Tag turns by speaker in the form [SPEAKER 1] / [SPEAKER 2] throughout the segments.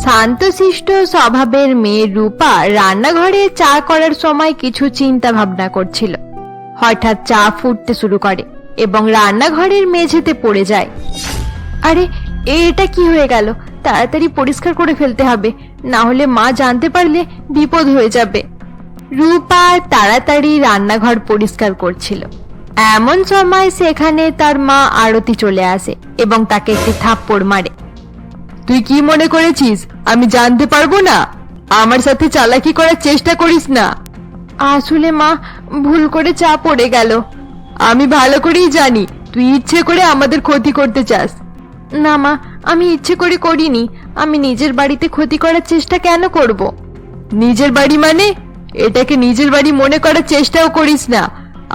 [SPEAKER 1] শান্তশিষ্ট স্বভাবের মেয়ে রূপা রান্নাঘরে চা করার সময় কিছু চিন্তা ভাবনা করছিল। হঠাৎ চা ফুটতে শুরু করে এবং রান্নাঘরের মেঝেতে পড়ে যায়। আরে, এটা কি হয়ে গেল? তাড়াতাড়ি পরিষ্কার করে ফেলতে হবে, না হলে মা জানতে পারলে বিপদ হয়ে যাবে। রূপা তাড়াতাড়ি রান্নাঘর পরিষ্কার করছিল। এমন সময় সেখানে তার মা আরতি চলে আসে এবং তাকে একটি থাপ্পড় মারে।
[SPEAKER 2] তুই কি মনে করেছিস আমি জানতে পারবো না? আমার সাথে চালাকি করার চেষ্টা করিস না।
[SPEAKER 1] আসলে মা, ভুল করে চা পড়ে গেল।
[SPEAKER 2] আমি ভালো করেই জানি তুই ইচ্ছে করে আমাদের ক্ষতি করতে চাস।
[SPEAKER 1] না মা, আমি ইচ্ছে করে করিনি। আমি নিজের বাড়িতে ক্ষতি করার চেষ্টা কেন করব?
[SPEAKER 2] নিজের বাড়ি মানে? এটাকে নিজের বাড়ি মনে করার চেষ্টাও করিস না।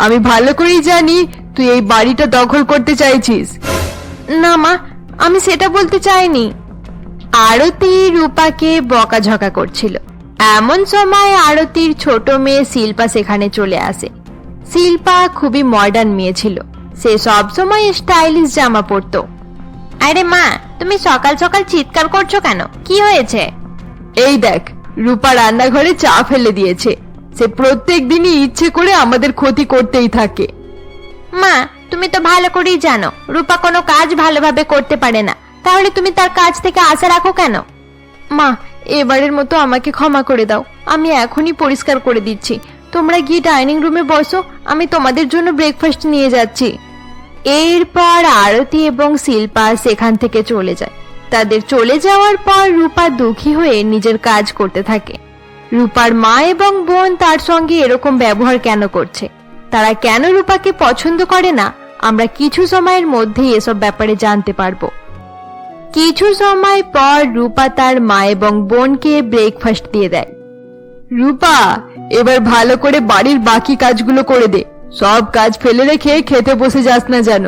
[SPEAKER 2] আমি ভালো করেই জানি তুই এই বাড়িটা দখল করতে চাইছিস।
[SPEAKER 1] না মা, আমি সেটা বলতে চাইনি। আরতি রূপাকে বকাঝকা করছিল। এমন সময় আরতির ছোট মেয়ে শিল্পা সেখানে চলে আসে। শিল্পা খুবই মডার্ন মেয়ে ছিল। সে সব সময় স্টাইলিশ জামা পরতো। আরে মা, তুমি সকাল সকাল চিৎকার করছো কেন? কি হয়েছে?
[SPEAKER 2] এই দেখ, রূপা রান্নাঘরে চা ফেলে দিয়েছে। সে প্রত্যেক দিনই ইচ্ছে করে আমাদের ক্ষতি করতেই থাকে।
[SPEAKER 1] মা, তুমি তো ভালো করেই জানো রূপা কোনো কাজ ভালোভাবে করতে পারে না, তাহলে তুমি তার কাজ থেকে আশা রাখো কেন? মা, এবারের মতো আমাকে ক্ষমা করে দাও। আমি এখনই পরিষ্কার করে দিচ্ছি। তোমরা গিয়ে ডাইনিং রুমে বসো, আমি তোমাদের জন্য ব্রেকফাস্ট নিয়ে যাচ্ছি। এরপর আরতি এবং শিল্পা সেখান থেকে চলে যায়। তাদের চলে যাওয়ার পর রূপা দুঃখী হয়ে নিজের কাজ করতে থাকে। রূপার মা এবং বোন তার সঙ্গে এরকম ব্যবহার কেন করছে, তারা কেন রূপাকে পছন্দ করে না, আমরা কিছু সময়ের মধ্যেই এসব ব্যাপারে জানতে পারবো। কিছু সময় পর রূপা তার মা এবং বোনকে ব্রেকফাস্ট দিয়ে দেয়।
[SPEAKER 2] রূপা, এবার ভালো করে বাড়ির বাকি কাজগুলো করে দে। সব কাজ ফেলে রেখে খেতে বসে যাস না যেন।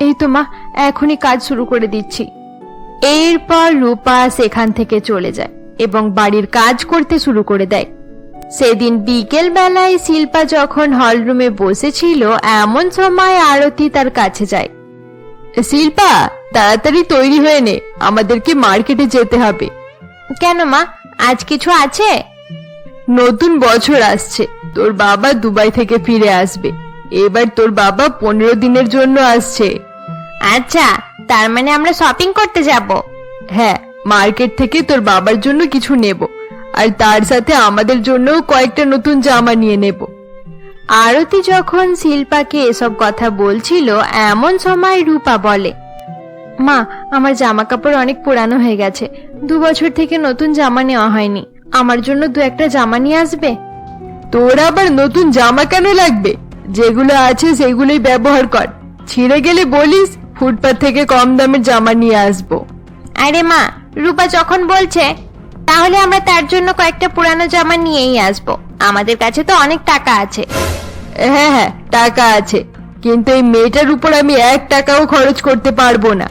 [SPEAKER 1] এই তো মা, এখনই কাজ শুরু করে দিচ্ছি। এরপর রূপা সেখান থেকে চলে যায় এবং বাড়ির কাজ করতে শুরু করে দেয়। সেদিন বিকেল বেলায় শিল্পা যখন হলরুমে বসেছিল, এমন সময় আরতি তার কাছে যায়।
[SPEAKER 2] শিল্পা, তাড়াতাড়ি তৈরি হয়ে নে, আমাদেরকে মার্কেটে যেতে হবে।
[SPEAKER 1] কেন মা, আজ কিছু আছে?
[SPEAKER 2] নতুন বছর আসছে, তোর বাবা দুবাই থেকে ফিরে আসবে। এবার তোর বাবা 15 দিনের জন্য আসছে।
[SPEAKER 1] আচ্ছা, তার মানে আমরা শপিং করতে যাব?
[SPEAKER 2] হ্যাঁ, মার্কেট থেকে তোর বাবার জন্য কিছু নেব, আর তার সাথে আমাদের জন্য কয়েকটা নতুন জামা নিয়ে নেব।
[SPEAKER 1] আরতি যখন শিল্পাকে এসব কথা বলছিল, এমন সময় রূপা বলে, মা, আমার জামা কাপড় অনেক পুরানো হয়ে গেছে। 2 বছর থেকে নতুন জামা নেওয়া হয়নি। আমার জন্য 2-1টা জামা নিয়ে আসবে?
[SPEAKER 2] তোর আবার নতুন জামা কেন লাগবে? যেগুলো আছে সেগুলোই ব্যবহার কর। ছিঁড়ে গেলে বলিস ফুটপাত থেকে কম দামের জামা নিয়ে আসবো।
[SPEAKER 1] আরে মা, রূপা যখন বলছে, তাহলে আমরা তার জন্য কয়েকটা পুরানো জামা নিয়েই আসবো। আমাদের কাছে তো অনেক টাকা আছে।
[SPEAKER 2] হ্যাঁ হ্যাঁ, টাকা আছে, কিন্তু এই মেয়েটার উপর আমি 1 টাকাও খরচ করতে পারবো না।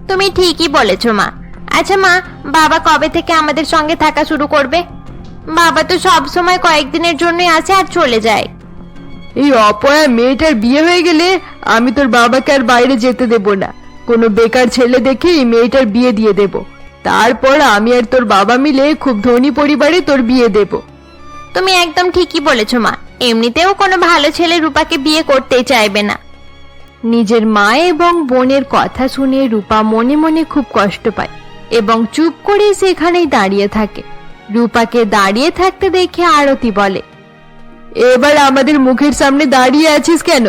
[SPEAKER 1] তুমি ঠিকই বলেছো মা। আচ্ছা মা, বাবা কবে থেকে আমাদের সঙ্গে থাকা শুরু করবে? বাবা তো সব সময় কয়েকদিনের জন্যই আসে আর চলে যায়।
[SPEAKER 2] এই অপয়া মেয়েটার বিয়ে হয়ে গেলে আমি তোর বাবাকে আর বাইরে যেতে দেব না। কোনো বেকার ছেলে দেখে এই মেয়েটার বিয়ে দিয়ে দেব। তারপর আমি আর তোর বাবা মিলে খুব ধনী পরিবারে তোর বিয়ে দেব।
[SPEAKER 1] তুমি একদম ঠিকই বলেছো মা। এমনিতেও কোনো ভালো ছেলে রূপাকে বিয়ে করতেই চাইবে না। নিজের মা এবং বোনের কথা শুনে রূপা মনে মনে খুব কষ্ট পায় এবং চুপ করে সেখানেই দাঁড়িয়ে থাকে। রূপাকে দাঁড়িয়ে থাকতে দেখে আরতি বলে,
[SPEAKER 2] এবার আমাদের মুখের সামনে দাঁড়িয়ে আছিস কেন?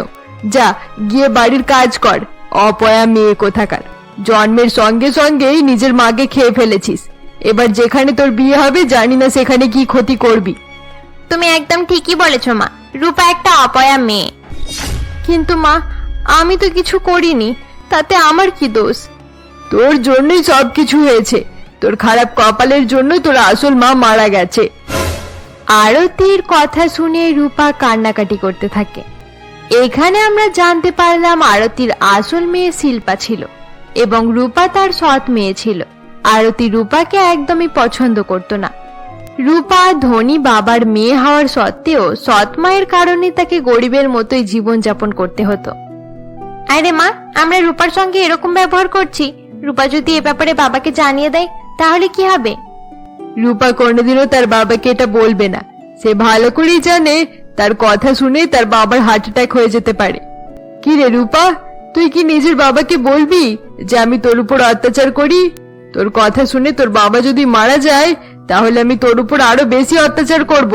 [SPEAKER 2] যা, গিয়ে বাড়ির কাজ কর। অপয়া মেয়ে কোথাকার, জন্মের সঙ্গে সঙ্গেই নিজের মাকে খেয়ে ফেলেছিস। এবার যেখানে তোর বিয়ে হবে জানি না সেখানে কি ক্ষতি করবি।
[SPEAKER 1] তুমি একদম ঠিকই বলেছো মা, রূপা একটা অপয়া মেয়ে। কিন্তু মা, আমি তো কিছু করিনি, তাতে আমার কি দোষ?
[SPEAKER 2] তোর জন্যই সবকিছু হয়েছে। তোর খারাপ কপালের জন্য তোর আসল মা মারা গেছে।
[SPEAKER 1] আরতির কথা শুনে রূপা কান্নাকাটি করতে থাকে। এখানে আমরা জানতে পারলাম আরতির আসল মেয়ে শিল্পা ছিল এবং রূপা তার সৎ মেয়ে ছিল। আরতি রূপাকে একদমই পছন্দ করত না। রূপা ধনী বাবার মেয়ে হওয়ার সত্ত্বেও সৎ মায়ের কারণে তাকে গরিবের মতোই জীবনযাপন করতে হতো। আরে মা, আমরা রূপার সঙ্গে এরকম ব্যবহার করছি, রূপা যদি এ ব্যাপারে বাবাকে জানিয়ে দেয় তাহলে কি হবে?
[SPEAKER 2] রূপা কোনোদিনও তার বাবাকে এটা বলবে না। সে ভালো করেই জানে তার কথা শুনে তার বাবার হার্ট অ্যাটাক হয়ে যেতে পারে। কি রে রূপা, তুই কি নিজের বাবাকে বলবি যে আমি তোর উপর অত্যাচার করি? তোর কথা শুনে তোর বাবা যদি মারা যায় তাহলে আমি তোর উপর আরো বেশি অত্যাচার করব।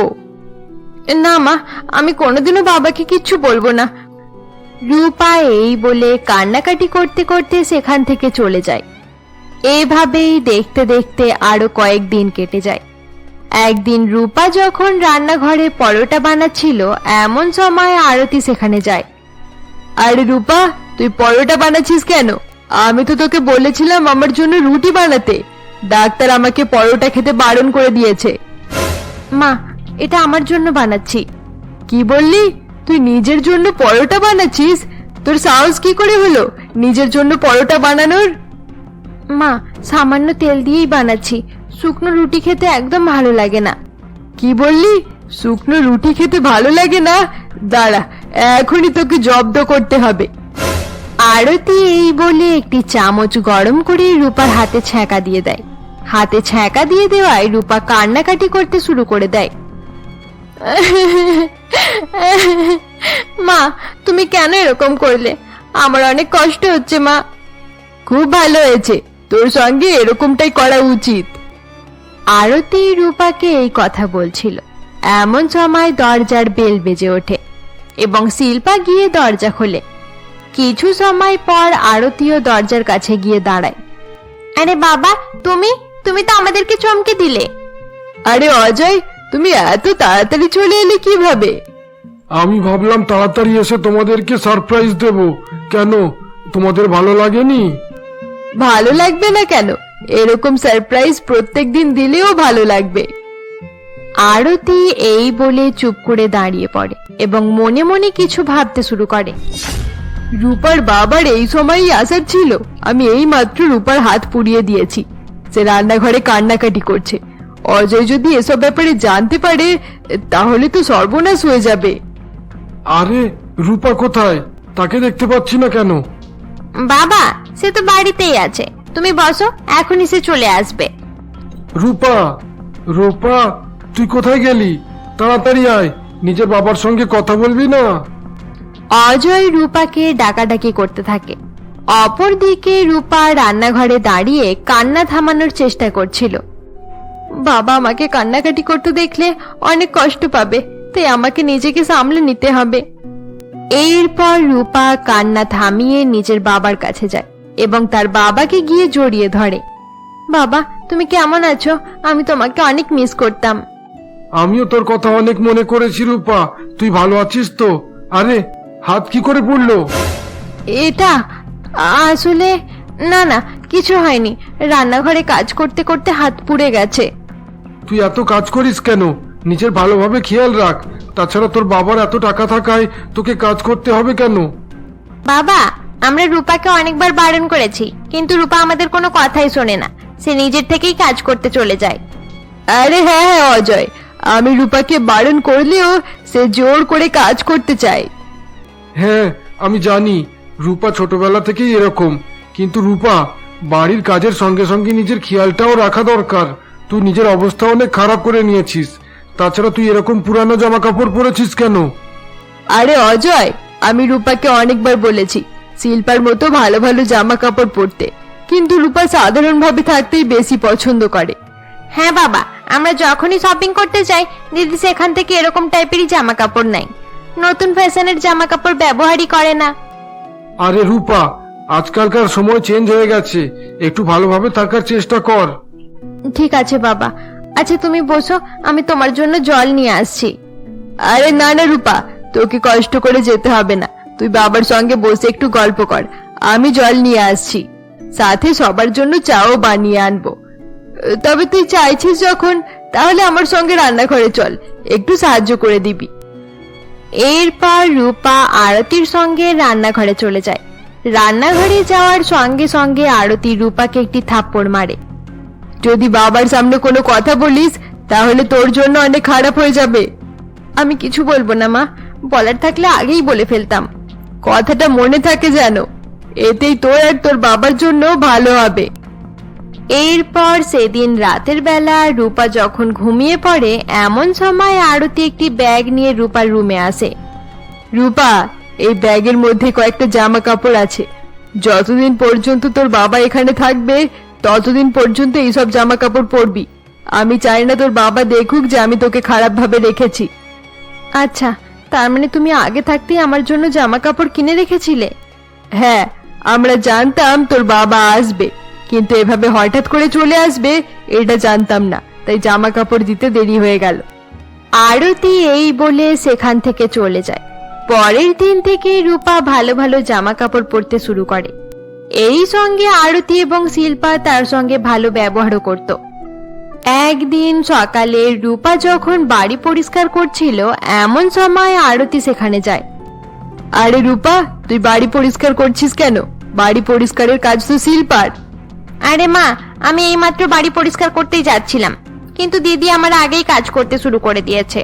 [SPEAKER 1] না মা, আমি কোনোদিনও বাবাকে কিচ্ছু বলবো না। রূপা এই বলে কান্নাকাটি করতে করতে সেখান থেকে চলে যায়। এইভাবেই দেখতে দেখতে আরো কয়েকদিন কেটে যায়। একদিন রূপা যখন রান্নাঘরে পরোটা বানাচ্ছিল, এমন সময় আরতি সেখানে যায়।
[SPEAKER 2] আরে রূপা, তুই পরোটা বানাচ্ছিস কেন? আমি তো তোকে বলেছিলাম আমার জন্য রুটি বানাতে। ডাক্তার আমাকে পরোটা খেতে বারণ করে দিয়েছে।
[SPEAKER 1] মা, এটা আমার জন্য বানাচ্ছি।
[SPEAKER 2] কি বললি? তুই নিজের জন্য পরোটা বানাচ্ছিস? তোর সাহস কি করে হলো নিজের জন্য পরোটা বানানোর?
[SPEAKER 1] মা, সামান্য তেল দিয়েই বানাচ্ছি। শুকনো রুটি খেতে একদম ভালো লাগে না।
[SPEAKER 2] কি বললি? শুকনো রুটি খেতে ভালো লাগে না? দাঁড়া, এখনই তোকে জব্দ করতে হবে।
[SPEAKER 1] আরতি এই বলে একটি চামচ গরম করে রূপার হাতে ছ্যাঁকা দিয়ে দেয়। হাতে ছ্যাঁকা দিয়ে দেওয়ায় রূপা কান্নাকাটি করতে শুরু করে দেয়। মা, তুমি কেন এরকম করলে? আমার অনেক কষ্ট হচ্ছে মা।
[SPEAKER 2] খুব ভালো হয়েছে, তোর সঙ্গে এরকমটাই করা উচিত।
[SPEAKER 1] আরতি রূপাকে এই কথা বলছিল, এমন সময় দরজার বেল বেজে ওঠে এবং শিল্পা গিয়ে দরজা খোলে। কিছু সময় পর আরতিও দরজার কাছে গিয়ে দাঁড়ায়। আরে বাবা, তুমি তুমি তো আমাদেরকে চমকে দিলে।
[SPEAKER 2] আরে অজয়, তুমি এত তাড়াতাড়ি চলে এলে কিভাবে?
[SPEAKER 3] আমি ভাবলাম তাড়াতাড়ি এসে তোমাদেরকে সারপ্রাইজ দেব। কেন, তোমাদের ভালো লাগেনি?
[SPEAKER 2] ভালো লাগবে না কেন? এরকম সারপ্রাইজ প্রত্যেকদিন দিলেও ভালো লাগবে।
[SPEAKER 1] আরতি এই বলে চুপ করে দাঁড়িয়ে পড়ে এবং মনে মনে কিছু ভাবতে শুরু করে।
[SPEAKER 2] রূপার বাবার এই সময়ই আসার ছিল। আমি এই মাত্র রূপার হাত পুড়িয়ে দিয়েছি। সে রান্নাঘরে কান্নাকাটি করছে। অজয় যদি এসব ব্যাপারে জানতে পারে তাহলে তো সর্বনাশ হয়ে যাবে।
[SPEAKER 3] আরে রূপা কোথায়? তাকে দেখতে পাচ্ছি না কেন?
[SPEAKER 1] বাবা, সে তো বাড়িতেই আছে। তুমি বসো, এখনই সে চলে আসবে।
[SPEAKER 3] রূপা, রূপা, তুই কোথায় গেলি? তাড়াতাড়ি আয়, নিজের বাবার সঙ্গে কথা বলবি না?
[SPEAKER 1] অজয় রূপাকে ডাকাডাকি করতে থাকে। অপরদিকে রূপা রান্নাঘরে দাঁড়িয়ে কান্না থামানোর চেষ্টা করছিল।
[SPEAKER 2] বাবা আমাকে কান্নাকাটি করতে দেখলে অনেক কষ্ট পাবে, তাই আমাকে নিজেকে সামলে নিতে হবে।
[SPEAKER 1] এরপর রূপা কান্না থামিয়ে নিজের বাবার কাছে যায় এবং তার বাবাকে গিয়ে জড়িয়ে ধরে। বাবা, তুমি কেমন আছো? আমি তোমাকে অনেক মিস করতাম।
[SPEAKER 3] আমিও তোর কথা অনেক মনে করেছি রূপা। তুই ভালো আছিস তো? আরে হাত কি করে পড়লো?
[SPEAKER 1] এটা আসলে না না, কিছু হয়নি। রান্নাঘরে কাজ করতে করতে হাত পুড়ে গেছে।
[SPEAKER 3] তুই এত কাজ করিস কেন? নিজের ভালোভাবে খেয়াল রাখ। তাছাড়া তোর বাবার এত টাকা থাকায় তোকে কাজ করতে হবে কেন?
[SPEAKER 1] বাবা, আমরা রূপাকে অনেকবার বারণ করেছি, কিন্তু রূপা আমাদের কোনো কথাই শোনে না। সে নিজের থেকেই কাজ করতে চলে যায়।
[SPEAKER 2] আরে হ্যাঁ হ্যাঁ অজয়, আমি রূপাকে বারণ করলেও সে জোর করে কাজ করতে চায়।
[SPEAKER 3] হ্যাঁ আমি জানি, রূপা ছোটবেলা থেকেই এরকম। কিন্তু রূপা, বাড়ির কাজের সঙ্গে সঙ্গে নিজের খেয়ালটাও রাখা দরকার। তুই নিজের অবস্থা অনেক খারাপ করে নিয়েছিস। তাছাড়া তুই এরকম পুরানো জামা কাপড় পরেছিস কেন?
[SPEAKER 2] আরে অজয়, আমি রূপাকে অনেকবার বলেছি শিল্পার মতো ভালো ভালো জামা কাপড় পরতে, কিন্তু রূপা সাধারণভাবে থাকতেই বেশি পছন্দ করে।
[SPEAKER 1] হ্যাঁ বাবা, আমরা যখনই শপিং করতে যাই দিদি সেখান থেকে এরকম টাইপেরই জামা কাপড় নেয়। নতুন ফ্যাশনের জামা কাপড় ব্যবহারই করে না।
[SPEAKER 3] আরে রূপা, আজকালকার সময় চেঞ্জ হয়ে গেছে, একটু ভালোভাবে থাকার চেষ্টা কর।
[SPEAKER 1] ঠিক আছে বাবা। আচ্ছা তুমি বসো, আমি তোমার জন্য জল নিয়ে আসছি।
[SPEAKER 2] আরে না না রূপা, তোকে কষ্ট করে যেতে হবে না। তুই বাবার সঙ্গে বসে একটু গল্প কর, আমি জল নিয়ে আসছি। সাথে সবার জন্য চাও বানিয়ে আনবো। তবে তুই চাইছিস যখন, তাহলে আমার সঙ্গে রান্নাঘরে চল, একটু সাহায্য করে দিবি।
[SPEAKER 1] এরপর রূপা আরতির সঙ্গে রান্নাঘরে চলে যায়। রান্নাঘরে যাওয়ার সঙ্গে সঙ্গে আরতি রূপাকে একটি থাপ্পড় মারে।
[SPEAKER 2] যদি বাবার সামনে কোনো কথা বলিস তাহলে তোর জন্য অনেক খারাপ হয়ে যাবে।
[SPEAKER 1] আমি কিছু বলবো না মা, বলার থাকলে আগেই বলে ফেলতাম।
[SPEAKER 2] কথাটা মনে থাকে যেন, এতেই তোর আর তোর বাবার জন্য ভালো হবে।
[SPEAKER 1] এরপর সেদিন রাতের বেলা রূপা যখন ঘুমিয়ে পড়ে এমন সময় আরতি একটি ব্যাগ নিয়ে রূপার রুমে আসে।
[SPEAKER 2] রূপা, এই ব্যাগের মধ্যে কয়েকটা জামা কাপড় আছে। যতদিন পর্যন্ত তোর বাবা এখানে থাকবে ততদিন পর্যন্ত এইসব জামা কাপড় পরবি। আমি চাই না তোর বাবা দেখুক যে আমি তোকে খারাপ ভাবে রেখেছি।
[SPEAKER 1] আচ্ছা, তার মানে তুমি আগে থাকতেই আমার জন্য জামা কাপড় কিনে রেখেছিলে?
[SPEAKER 2] হ্যাঁ, আমরা জানতাম তোর বাবা আসবে, কিন্তু এভাবে হঠাৎ করে চলে আসবে এটা জানতাম না, তাই জামা কাপড় দিতে দেরি হয়ে গেল।
[SPEAKER 1] আরতি এই বলে সেখান থেকে চলে যায়। পরের দিন থেকে রূপা ভালো ভালো জামা কাপড় পরতে শুরু করে। এই সঙ্গে আরতি এবং শিল্পা তার সঙ্গে ভালো ব্যবহারও করত। একদিন সকালে রূপা যখন বাড়ি পরিষ্কার করছিল এমন সময় আরতি সেখানে যায়।
[SPEAKER 2] আরে রূপা, তুই বাড়ি পরিষ্কার করছিস কেন? বাড়ি পরিষ্কারের কাজ তো শিল্পার।
[SPEAKER 1] আরে মা, আমি এইমাত্র বাড়ি পরিষ্কার করতেই যাচ্ছিলাম, কিন্তু দিদি আমার আগেই কাজ করতে শুরু করে দিয়েছে।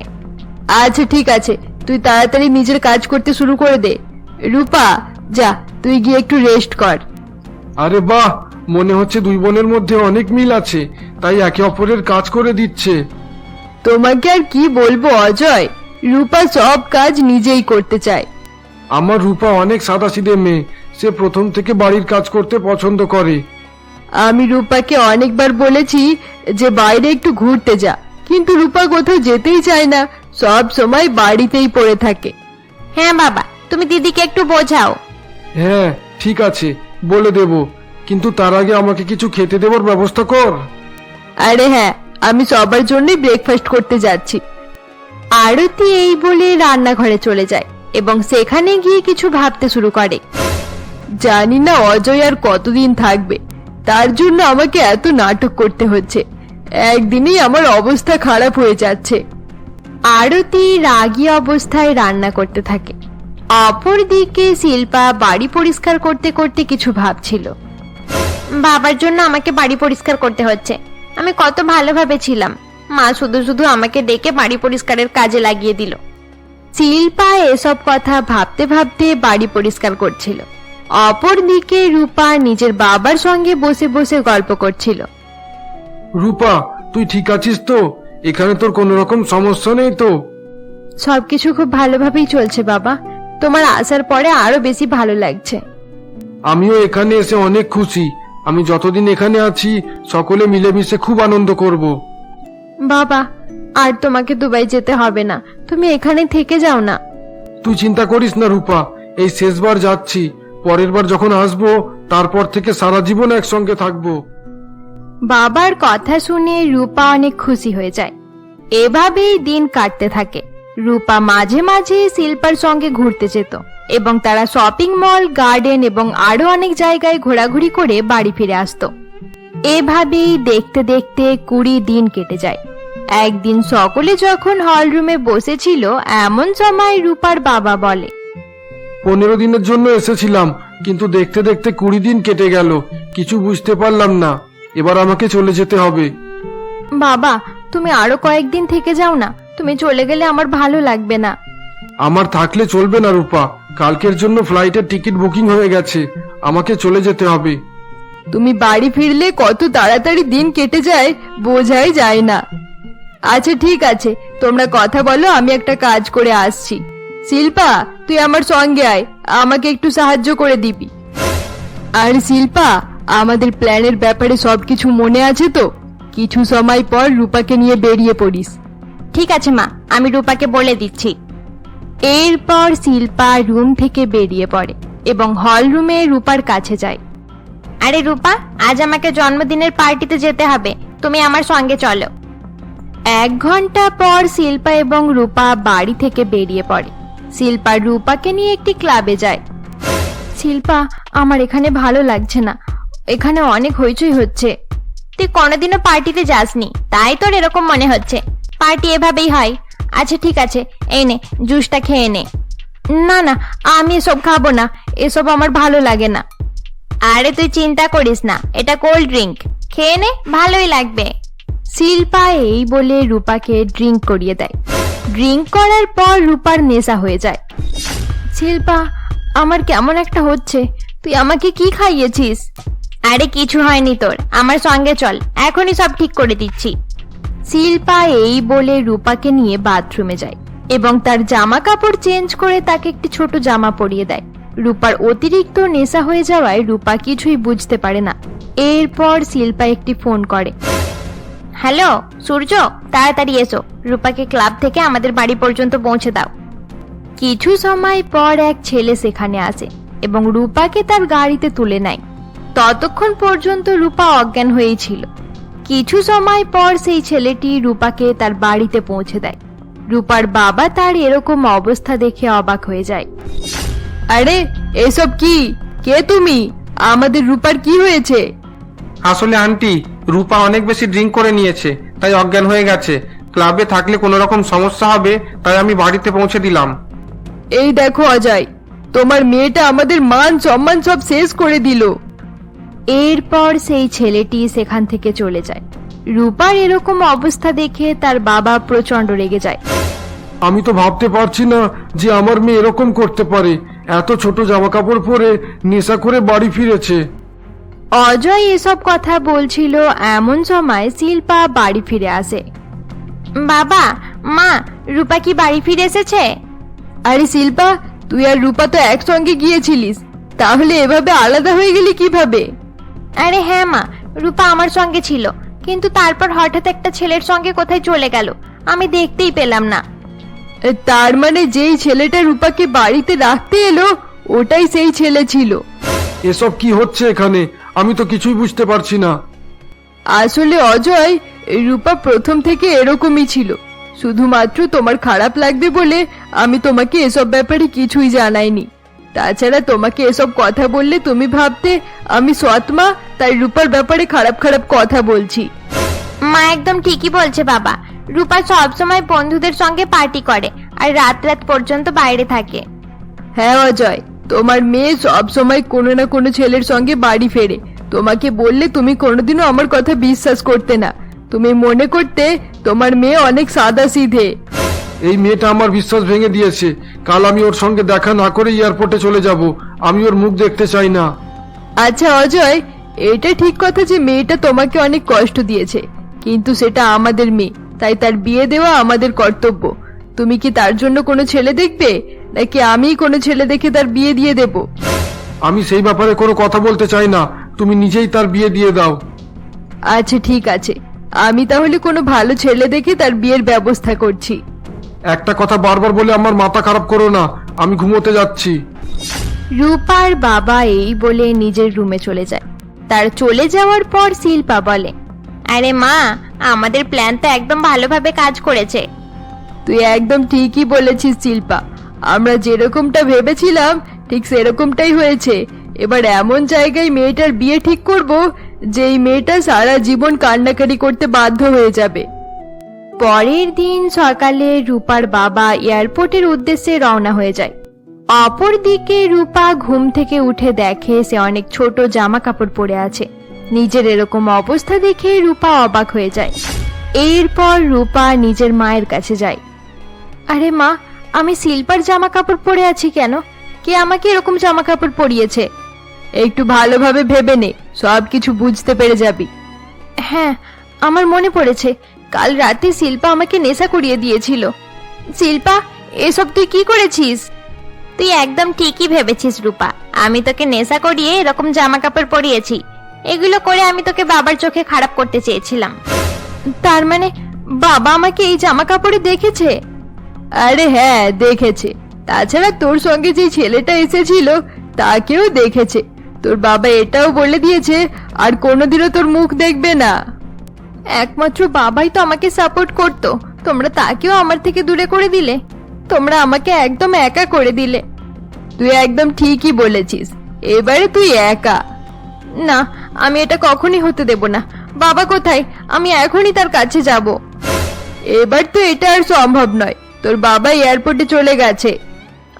[SPEAKER 2] আচ্ছা ঠিক আছে, তুই তাড়াতাড়ি নিজের কাজ করতে শুরু করে দে। রূপা, যা তুই গিয়ে একটু রেস্ট কর।
[SPEAKER 3] আরে বাহ, মনে হচ্ছে দুই বোনের মধ্যে অনেক মিল আছে, তাই একে অপরের কাজ করে দিচ্ছে।
[SPEAKER 2] তোমাকে আর কি বলবো অজয়, রূপা সব কাজ নিজেই করতে চায়।
[SPEAKER 3] আমার রূপা অনেক সাদাসিধে মেয়ে, সে প্রথম থেকে বাড়ির কাজ করতে পছন্দ করে।
[SPEAKER 2] আমি রূপাকে অনেকবার বলেছি যে বাইরে একটু ঘুরতে যা, কিন্তু রূপা কোথাও যেতেই চায় না, সব সময় বাড়িতেই পড়ে থাকে।
[SPEAKER 1] হ্যাঁ বাবা, তুমি দিদিকে একটু বোঝাও।
[SPEAKER 3] হ্যাঁ ঠিক আছে, বলে দেব, কিন্তু তার আগে আমাকে কিছু খেতে দেওয়ার ব্যবস্থা কর।
[SPEAKER 2] আরে হ্যাঁ, আমি সবার জন্যই ব্রেকফাস্ট করতে যাচ্ছি।
[SPEAKER 1] আরতি এই বলে রান্নাঘরে চলে যায় এবং সেখানে গিয়ে কিছু ভাবতে শুরু করে।
[SPEAKER 2] জানি না অজয় আর কতদিন থাকবে, তার জন্য আমাকে এত নাটক করতে হচ্ছে। একদিনেই আমার অবস্থা খারাপ হয়ে যাচ্ছে।
[SPEAKER 1] আরতি রাগী অবস্থায় রান্না করতে থাকে। অপরদিকে শিল্পা বাড়ি পরিষ্কার করতে করতে কিছু ভাবছিল। বাবার জন্য আমাকে বাড়ি পরিষ্কার করতে হচ্ছে। আমি কত ভালোভাবে ছিলাম, মা শুধু শুধু আমাকে ডেকে বাড়ি পরিষ্কারের কাজে লাগিয়ে দিল। শিল্পা এসব কথা ভাবতে ভাবতে বাড়ি পরিষ্কার করছিল। অপরদিকে রূপা নিজের বাবার সঙ্গে বসে বসে গল্প করছিল।
[SPEAKER 3] রূপা, তুই ঠিক আছিস তো? এখানে তোর কোনো রকম সমস্যা নেই তো?
[SPEAKER 1] সবকিছু খুব ভালোভাবেই চলছে বাবা, তোমার আসার পরে আরো বেশি ভালো লাগছে।
[SPEAKER 3] আমিও এখানে এসে অনেক খুশি। আমি যতদিন এখানে আছি সকলে মিলেমিশে খুব আনন্দ করব।
[SPEAKER 1] বাবা, আর তোমাকে দুবাই যেতে হবে না, তুমি এখানে থেকে যাও না।
[SPEAKER 3] তুই চিন্তা করিস না রূপা, এই শেষবার যাচ্ছি, পরের বার যখন আসবো তারপর থেকে সারা জীবন একসঙ্গে থাকবো।
[SPEAKER 1] বাবার কথা শুনে রূপা অনেক খুশি হয়ে যায়। এভাবেই দিন কাটতে থাকে। রূপা মাঝে মাঝে শিল্পার সঙ্গে ঘুরতে যেত এবং তারা শপিং মল, গার্ডেন এবং আরো অনেক জায়গায় ঘোরাঘুরি করে বাড়ি ফিরে আসতো। এভাবেই দেখতে দেখতে 20 দিন কেটে যায়। একদিন সকলে যখন হল রুমে বসেছিল এমন সময় রূপার বাবা বলে,
[SPEAKER 3] 15 দিনের জন্য এসেছিলাম, কিন্তু দেখতে দেখতে 20 দিন কেটে গেল, কিছু বুঝতে পারলাম না। এবার আমাকে চলে যেতে হবে।
[SPEAKER 1] বাবা, তুমি আরো কয়েকদিন থেকে যাও না, তুমি চলে গেলে আমার ভালো লাগবে না।
[SPEAKER 3] আমার থাকলে চলবে না রূপা, কালকের জন্য ফ্লাইটের টিকিট বুকিং হয়ে গেছে, আমাকে চলে যেতে হবে।
[SPEAKER 2] তুমি বাড়ি ফিরলে কত তাড়াতাড়ি দিন কেটে যায় বোঝাই যায় না। আচ্ছা ঠিক আছে, তোমরা কথা বলো, আমি একটা কাজ করে আসছি। শিল্পা, তুই আমার সঙ্গে আয়, আমাকে একটু সাহায্য করে দিবি। আর শিল্পা, আমাদের প্ল্যানের ব্যাপারে সবকিছু মনে আছে তো? কিছু সময় পর রূপাকে নিয়ে বেরিয়ে পড়িস।
[SPEAKER 1] ঠিক আছে মা, আমি রূপাকে বলে দিচ্ছি। এরপর শিল্পা রুম থেকে বেরিয়ে পড়ে এবং হল রুমে রূপার কাছে যায়। আরে রূপা, আজ আমাকে জন্মদিনের পার্টিতে যেতে হবে, তুমি আমার সঙ্গে চলো। 1 ঘন্টা পর শিল্পা এবং রূপা বাড়ি থেকে বেরিয়ে পড়ে। শিল্পা রূপাকে নিয়ে একটি ক্লাবে যায়। শিল্পা, আমার এখানে ভালো লাগছে না, এখানে অনেক হইচই হচ্ছে। তুই কোনোদিনও পার্টিতে যাসনি, তাই তোর এরকম মনে হচ্ছে। পার্টি এভাবেই হয়। আচ্ছা ঠিক আছে, এই নে জুসটা খেয়ে নে। না না, আমি এসব খাবো না, এসব আমার ভালো লাগে না। আরে তুই চিন্তা করিস না, এটা কোল্ড ড্রিঙ্ক, খেয়ে নে, ভালোই লাগবে। শিল্পা এই বলে রূপাকে ড্রিঙ্ক করিয়ে দেয়। ড্রিঙ্ক করার পর রূপার নেশা হয়ে যায়। শিল্পা, আমার কেমন একটা হচ্ছে, তুই আমাকে কি খাইয়েছিস? আরে কিছু হয়নি তোর, আমার সঙ্গে চল, এখনই সব ঠিক করে দিচ্ছি। শিল্পা এই বলে রূপাকে নিয়ে বাথরুমে যায় এবং তার জামা কাপড় চেঞ্জ করে তাকে একটি ছোট জামা পরিয়ে দেয়। রূপার অতিরিক্ত নেশা হয়ে যাওয়ায় রূপা কিছুই বুঝতে পারে না। এরপর শিল্পা একটি ফোন করে। হ্যালো সূর্য, তাড়াতাড়ি এসো, রূপাকে ক্লাব থেকে আমাদের বাড়ি পর্যন্ত পৌঁছে দাও। কিছু সময় পর এক ছেলে সেখানে আসে এবং রূপাকে তার গাড়িতে তুলে নেয়। ততক্ষণ পর্যন্ত রূপা অজ্ঞান হয়েই ছিল। কিছু সময় পর সেই ছেলেটি রূপাকে তার বাড়িতে পৌঁছে দেয়। রূপার বাবা তার এরকম অবস্থা দেখে অবাক হয়ে যায়।
[SPEAKER 2] আরে এসব কি? কে তুমি? আমাদের রূপার কি হয়েছে?
[SPEAKER 4] আসলে আন্টি, রূপা অনেক বেশি ড্রিঙ্ক করে নিয়েছে, তাই অজ্ঞান হয়ে গেছে। ক্লাবে থাকলে কোনো রকম সমস্যা হবে, তাই আমি বাড়িতে পৌঁছে দিলাম।
[SPEAKER 2] এই দেখো অজয়, তোমার মেয়েটা আমাদের মান সম্মান সব শেষ করে দিল।
[SPEAKER 1] এরপর সেই ছেলেটি সেখান থেকে চলে যায়। রূপার এরকম অবস্থা দেখে তার বাবা প্রচন্ড রেগে যায়।
[SPEAKER 3] আমি তো ভাবতে পারছি না যে আমার মেয়ে এরকম করতে পারে। এত ছোট জামা কাপড় পরে নেশা করে বাড়ি ফিরেছে।
[SPEAKER 1] অজয় এসব কথা বলছিল এমন সময় শিল্পা বাড়ি ফিরে আসে। বাবা, মা, রূপা কি বাড়ি ফিরে এসেছে?
[SPEAKER 2] আরে শিল্পা, তুই আর রূপা তো একসঙ্গে গিয়েছিলিস, তাহলে এভাবে আলাদা হয়ে গেলি কিভাবে?
[SPEAKER 1] আরে হ্যাঁ মা, রূপা আমার সঙ্গে ছিল, কিন্তু তারপর হঠাৎ একটা ছেলের সঙ্গে কোথায় চলে গেল, আমি দেখতেই পেলাম না।
[SPEAKER 2] তার মানে যেই ছেলেটা রূপাকে বাড়িতে রাখতে এলো ওটাই সেই ছেলে ছিল।
[SPEAKER 3] এসব কি হচ্ছে এখানে? আমি তো কিছুই বুঝতে পারছি না।
[SPEAKER 2] আসলে অজয়, রূপা প্রথম থেকে এরকমই ছিল। শুধুমাত্র তোমার খারাপ লাগবে বলে আমি তোমাকে এসব ব্যাপারে কিছুই জানাইনি। তাছাড়া তোমাকে এসব কথা বললে তুমি ভাবতে আমি সৎমা, তাই রূপার ব্যাপারে খারাপ খারাপ কথা বলছি।
[SPEAKER 1] মা একদম ঠিকই বলছে বাবা, রূপা সবসময় বন্ধুদের সঙ্গে পার্টি করে আর রাত রাত পর্যন্ত বাইরে থাকে।
[SPEAKER 2] হ্যাঁ অজয়, তোমার মেয়ে সব সময় কোনো না কোনো ছেলের সঙ্গে বাড়ি ফেরে। তোমাকে বললে তুমি কোনোদিনও আমার কথা বিশ্বাস করতে না। তুমি মনে করতে তোমার মেয়ে অনেক সাদা সিধে।
[SPEAKER 3] এই মেয়েটা আমার বিশ্বাস ভেঙে দিয়েছে। কাল আমি ওর সঙ্গে দেখা না করে এয়ারপোর্টে চলে যাব। আমি ওর মুখ দেখতে চাই না।
[SPEAKER 2] আচ্ছা অজয়, এটা ঠিক কথা যে মেয়েটা তোমাকে অনেক কষ্ট দিয়েছে, কিন্তু সেটা আমাদের মেয়ে, তাই তার বিয়ে দেওয়া আমাদের কর্তব্য। তুমি কি তার জন্য কোনো ছেলে দেখবে, নাকি আমি কোনো ছেলে দেখে তার বিয়ে দিয়ে দেব?
[SPEAKER 3] আমি সেই ব্যাপারে কোনো কথা বলতে চাই না। তুমি নিজেই তার বিয়ে দিয়ে দাও।
[SPEAKER 2] আচ্ছা ঠিক আছে, আমি তাহলে কোনো ভালো ছেলে দেখে তার বিয়ের ব্যবস্থা করছি।
[SPEAKER 3] একটা কথা বারবার বলে আমার মাথা খারাপ করো না। আমি ঘুমোতে যাচ্ছি।
[SPEAKER 1] রূপার বাবা এই বলে নিজের রুমে চলে যায়। তার চলে যাওয়ার পর শিল্পা বলে, আরে মা, আমাদের প্ল্যান তো একদম ভালোভাবে কাজ করেছে।
[SPEAKER 2] তুই একদম ঠিকই বলেছিস শিল্পা, আমরা যেরকমটা ভেবেছিলাম ঠিক সেরকমটাই হয়েছে। এবার এমন জায়গায় মেয়েটার বিয়ে ঠিক করব যে এই মেয়েটা সারা জীবন কান্নাকাটি করতে বাধ্য হয়ে যাবে।
[SPEAKER 1] পরের দিন সকালে রূপার বাবা এয়ারপোর্টের উদ্দেশ্যে রওনা হয়ে যায়। অপরদিকে রূপা ঘুম থেকে উঠে দেখে সে অনেক ছোট জামা কাপড় পরে আছে। নিজের এরকম অবস্থা দেখে রূপা অবাক হয়ে যায়। এরপর রূপা নিজের মায়ের কাছে যায়। আরে মা, আমি শিল্পার জামা কাপড় পরে আছি কেন? কে আমাকে এরকম জামা কাপড় পরিয়েছে?
[SPEAKER 2] একটু ভালোভাবে ভেবে নে, সবকিছু বুঝতে পেরে যাবি।
[SPEAKER 1] হ্যাঁ, আমার মনে পড়েছে, কাল রাতে শিল্পা আমাকে নেশা করিয়ে দিয়েছিল। শিল্পা, এসব তুই কি করেছিস? তুই একদম ঠিকই ভেবেছিস রূপা, আমি তোকে নেশা করিয়ে এরকম জামা কাপড় পরিয়েছি। এগুলো করে আমি তোকে বাবার চোখে খারাপ করতে চেয়েছিলাম। তার মানে বাবা আমাকে এই জামা কাপড়ে দেখেছে?
[SPEAKER 2] আরে হ্যাঁ, দেখেছে। তাছাড়া তোর সঙ্গে যে ছেলেটা এসেছিল তাকেও দেখেছে। তোর বাবা এটাও বলে দিয়েছে আর কোনোদিনও তোর মুখ দেখবে না।
[SPEAKER 1] একমাত্র বাবাই তো আমাকে সাপোর্ট করতো, তোমরা তাকেও আমার থেকে দূরে করে দিলে। তোমরা আমাকে একদম একা করে দিলে।
[SPEAKER 2] তুই একদম ঠিকই বলেছিস, এবারে তুই একা।
[SPEAKER 1] না, আমি এটা কখনই হতে দেব না। বাবা কোথায়? আমি এখনই তার কাছে যাব।
[SPEAKER 2] এবার তো এটা আর সম্ভব নয়, তোর বাবা এয়ারপোর্টে চলে গেছে।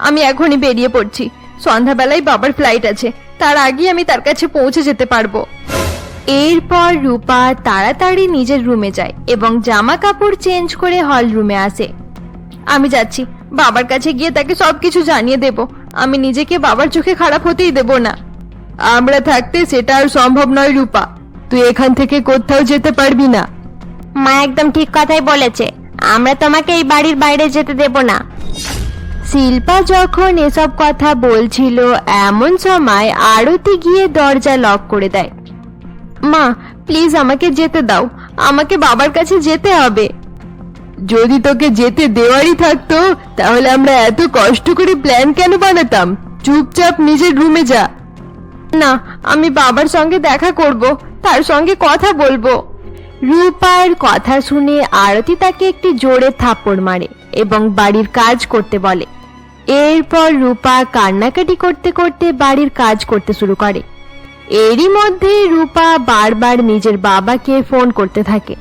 [SPEAKER 1] আমি এখনই বেরিয়ে পড়ছি, সন্ধ্যাবেলায় বাবার ফ্লাইট আছে, তার আগে আমি তার কাছে পৌঁছে যেতে পারবো। এরপর রূপা তাড়াতাড়ি নিজের রুমে যায় এবং জামা কাপড় চেঞ্জ করে হল রুমে আসে। আমি যাচ্ছি, বাবার কাছে গিয়ে তাকে সবকিছু জানিয়ে দেব। আমি নিজেকে বাবার চোখে খারাপ হতেই দেব না।
[SPEAKER 2] আমরা থাকতে সেটা আর সম্ভব নয় রূপা। তুই এখান থেকে কোথাও যেতে পারবি না।
[SPEAKER 1] মা একদম ঠিক কথাই বলেছে, আমরা তোমাকে এই বাড়ির বাইরে যেতে দেব না। শিল্পা যখন এসব কথা বলছিল এমন সময় আরতি গিয়ে দরজা লক করে দেয়। মা প্লিজ আমাকে যেতে দাও, আমাকে বাবার কাছে যেতে হবে।
[SPEAKER 2] যদি তোকে যেতে দেওয়ারই থাকতো তাহলে আমরা এত কষ্ট করে প্ল্যান কেন বানাতাম? চুপচাপ নিজের রুমে যা।
[SPEAKER 1] না, আমি বাবার সঙ্গে দেখা করব, তার সঙ্গে কথা বলবো। রূপার কথা শুনে আরতি তাকে একটি জোরে থাপ্পড় মারে এবং বাড়ির কাজ করতে বলে। এরপর রূপা কান্নাকাটি করতে করতে বাড়ির কাজ করতে শুরু করে। এরই মধ্যে রূপা বারবার নিজের বাবাকে ফোন করতে থাকে,